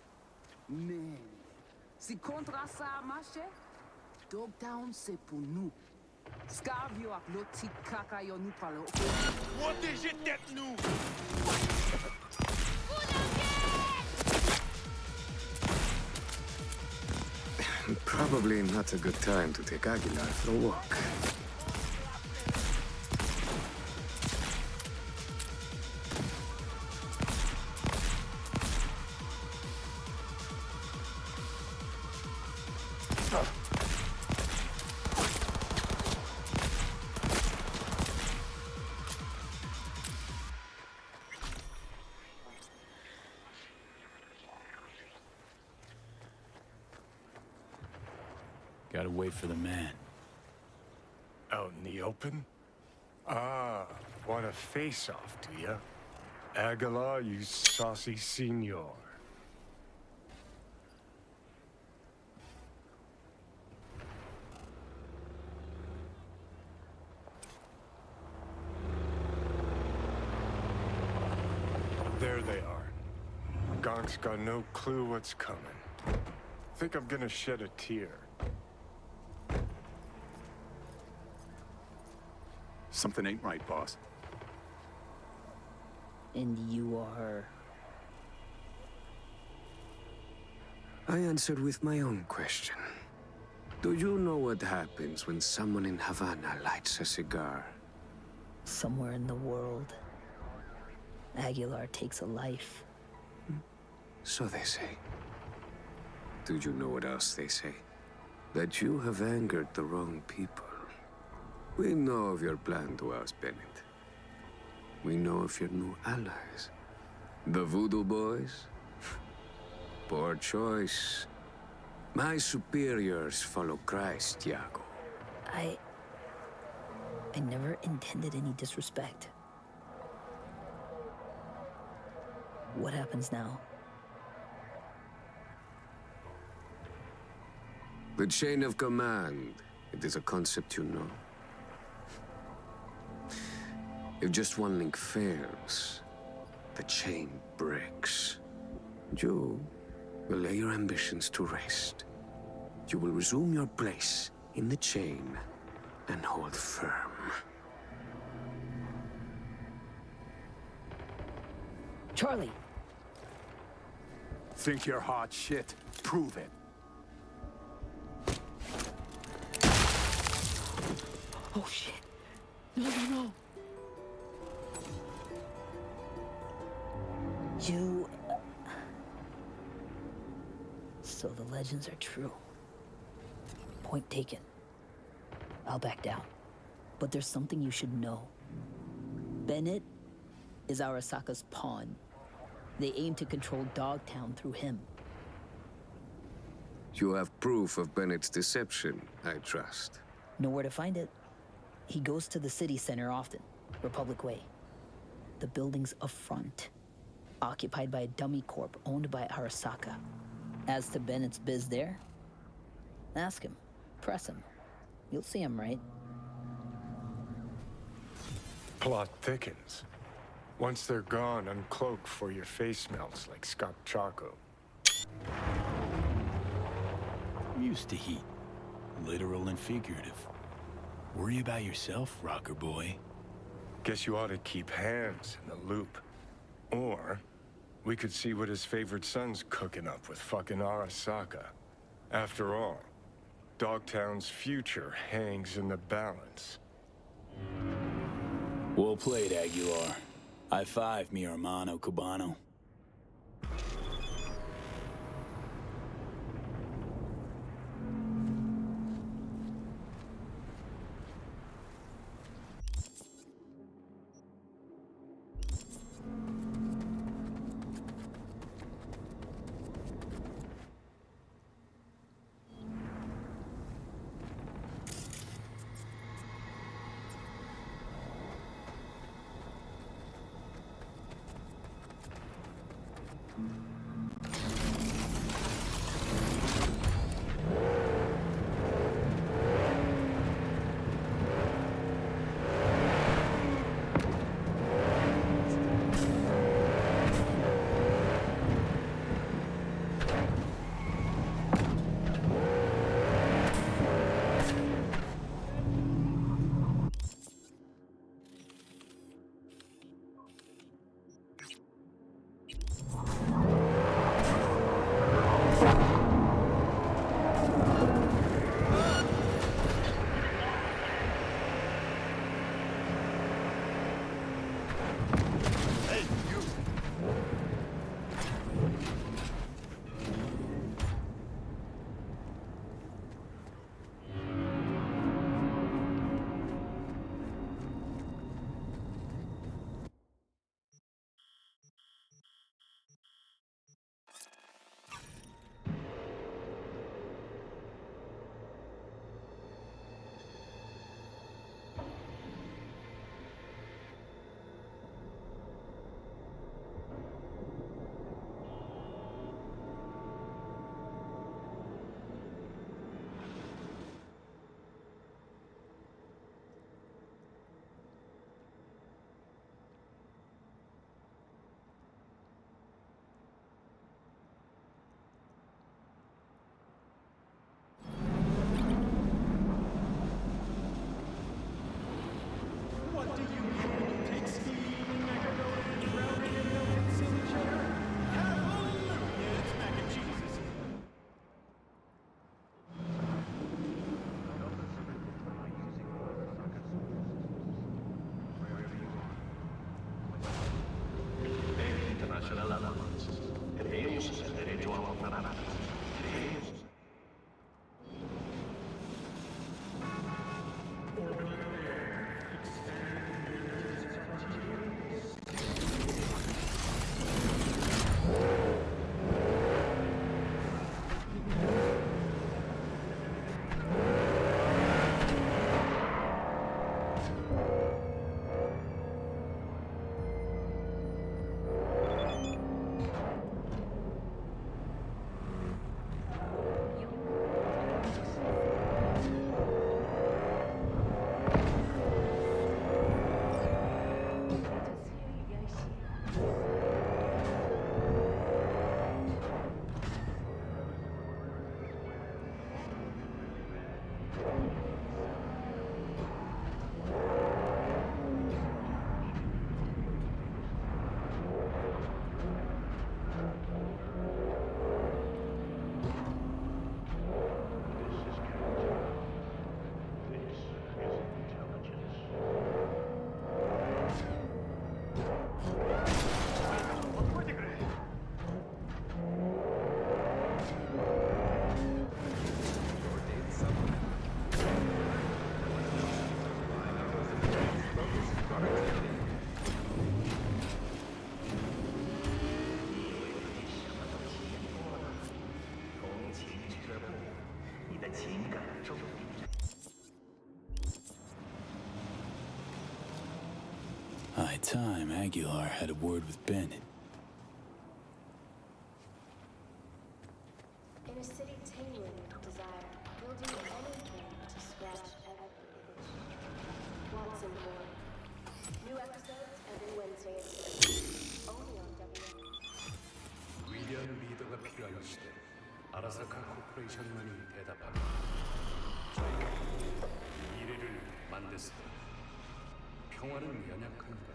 [SPEAKER 1] Mais, si contrat ça a marché, Dogtown c'est pour nous. Scarvio avec l'autre petit caca yo nous parle.
[SPEAKER 16] Protégez tête nous!
[SPEAKER 17] Probably not a good time to take Aguilar for a walk.
[SPEAKER 3] Gotta wait for the man.
[SPEAKER 10] Out in the open? Ah, want a face-off, do ya? Aguilar, you saucy senor. There they are. Gonk's got no clue what's coming. Think I'm gonna shed a tear.
[SPEAKER 6] Something ain't right, boss.
[SPEAKER 20] And you are her.
[SPEAKER 17] I answered with my own question. Do you know what happens when someone in Havana lights a cigar
[SPEAKER 9] Somewhere in the world, Aguilar takes a life.
[SPEAKER 17] So they say. Do you know what else they say? That you have angered the wrong people. We know of your plan to oust Bennett. We know of your new allies. The Voodoo Boys? Poor choice. My superiors follow Christ, Iago.
[SPEAKER 9] I never intended any disrespect. What happens now?
[SPEAKER 17] The chain of command. It is a concept you know. If just one link fails, the chain breaks. You will lay your ambitions to rest. You will resume your place in the chain and hold firm.
[SPEAKER 9] Charlie!
[SPEAKER 6] Think you're hot shit? Prove it.
[SPEAKER 9] Oh shit. No. You... So the legends are true. Point taken. I'll back down. But there's something you should know. Bennett is Arasaka's pawn. They aim to control Dogtown through him.
[SPEAKER 17] You have proof of Bennett's deception, I trust.
[SPEAKER 9] Know where to find it. He goes to the city center often, Republic Way. The building's a front, occupied by a dummy corp owned by Arasaka. As to Bennett's biz there, ask him, press him. You'll see him, right?
[SPEAKER 10] Plot thickens. Once they're gone, uncloak for your face melts like Scott Chaco.
[SPEAKER 3] I'm used to heat. Literal and figurative. Worry about yourself, rocker boy.
[SPEAKER 10] Guess you ought to keep hands in the loop. Or, we could see what his favorite son's cooking up with fucking Arasaka. After all, Dogtown's future hangs in the balance.
[SPEAKER 3] Well played, Aguilar. High five, mi hermano cubano. High time Aguilar had a word with Bennett.
[SPEAKER 8] In a city tingling with desire, we'll do anything to scratch every itch. Watson Boy. New episodes every Wednesday at 6. Only on WN.
[SPEAKER 20] 위대한 리더가 필요한 시대. 아라사카 코퍼레이션만이 대답합니다. 저희가 미래를 만드세요. 평화는 연약한 것.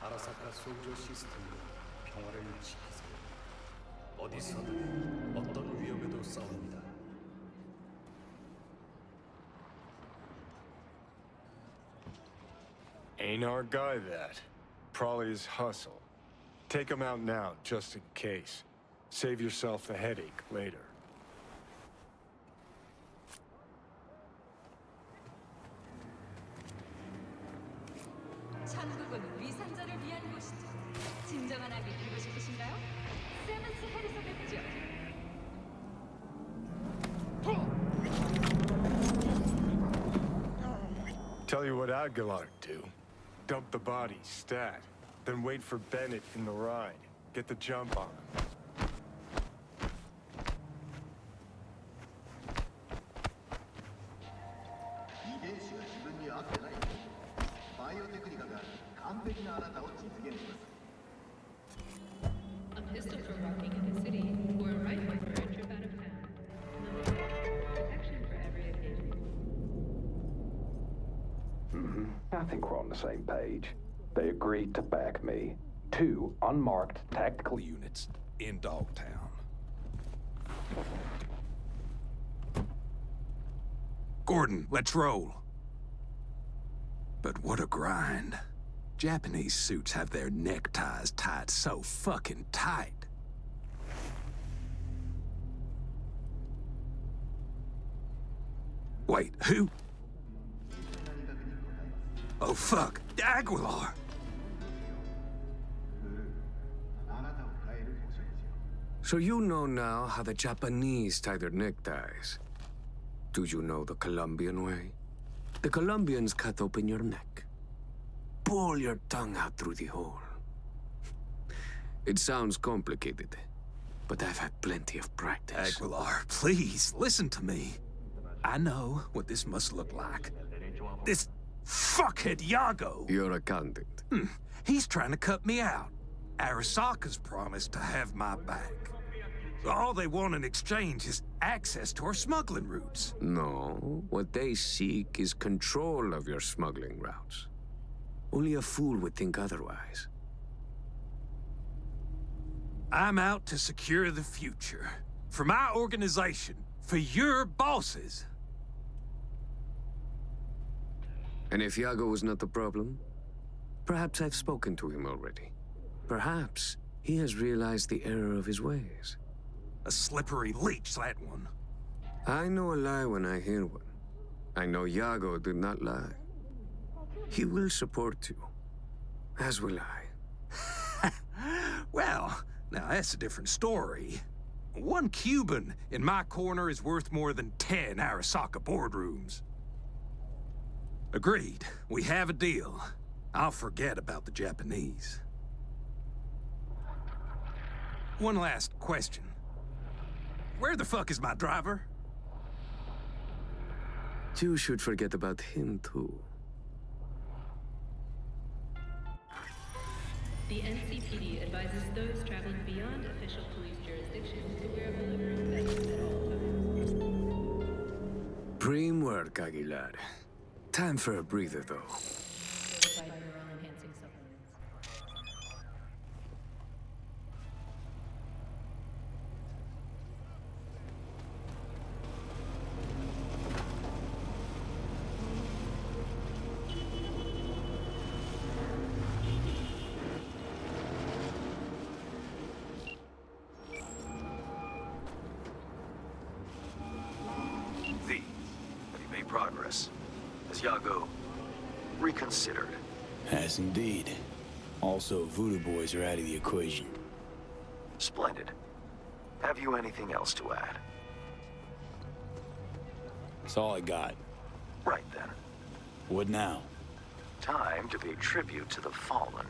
[SPEAKER 20] 아라사카 소저 시스템으로 평화를 지키세요. 어디서든 어떤 위험에도 싸웁니다.
[SPEAKER 10] Ain't our guy that. Probably his hustle. Take him out now, just in case. Save yourself the headache later.
[SPEAKER 22] 천국은 위선자를 위한 곳이죠. 진정한 악이 되고 싶으신가요? 세븐스 헬에서 뵙죠.
[SPEAKER 10] Tell you what Aguilar do. Dump the body, stat. Then wait for Bennett in the ride. Get the jump on him.
[SPEAKER 22] A pistol for walking in the city, or a rifle for a trip out of town. Protection for every occasion.
[SPEAKER 6] I think we're on the same page. They agreed to back me. 2 unmarked tactical units in Dogtown.
[SPEAKER 17] Gordon, let's roll. But what a grind. Japanese suits have their neckties tied so fucking tight. Wait, who? Oh fuck, Aguilar! So you know now how the Japanese tie their neckties. Do you know the Colombian way? The Colombians cut open your neck. Pull your tongue out through the hole. It sounds complicated, but I've had plenty of practice. Aguilar, please, listen to me. I know what this must look like. This fuckhead Yago. Your accountant. He's trying to cut me out. Arasaka's promised to have my back. All they want in exchange is access to our smuggling routes. No, what they seek is control of your smuggling routes. Only a fool would think otherwise. I'm out to secure the future. For my organization. For your bosses. And if Yago was not the problem, perhaps I've spoken to him already. Perhaps he has realized the error of his ways. A slippery leech, that one. I know a lie when I hear one. I know Yago did not lie. He will support you, as will I. Well, now that's a different story. 1 Cuban in my corner is worth more than 10 Arasaka boardrooms. Agreed. We have a deal. I'll forget about the Japanese. One last question. Where the fuck is my driver? You should forget about him, too.
[SPEAKER 22] The NCPD advises those traveling beyond official police jurisdiction to wear a bulletproof vest at all times.
[SPEAKER 17] Prime work, Aguilar. Time for a breather, though.
[SPEAKER 22] Certified neural-enhancing supplements.
[SPEAKER 19] Have you made progress? Has Yago reconsidered?
[SPEAKER 3] Has indeed. Also, voodoo boys are out of the equation.
[SPEAKER 19] Splendid. Have you anything else to add?
[SPEAKER 3] That's all I got.
[SPEAKER 19] Right then.
[SPEAKER 3] What now?
[SPEAKER 19] Time to pay tribute to the fallen.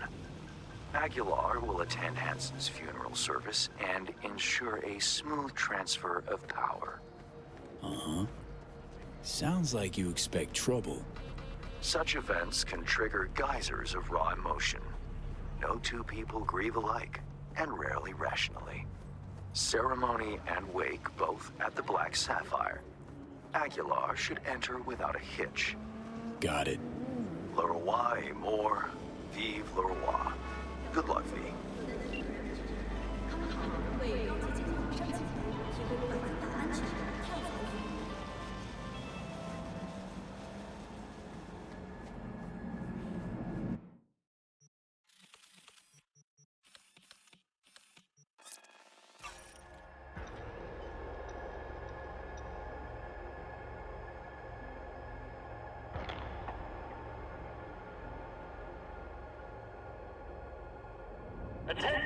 [SPEAKER 19] Aguilar will attend Hansen's funeral service and ensure a smooth transfer of power.
[SPEAKER 3] Uh-huh. Sounds like you expect trouble.
[SPEAKER 19] Such events can trigger geysers of raw emotion. No two people grieve alike, and rarely rationally. Ceremony and wake both at the Black Sapphire. Aguilar should enter without a hitch.
[SPEAKER 3] Got it.
[SPEAKER 19] Le roi est mort, vive le roi. Good luck, V.
[SPEAKER 2] Attention!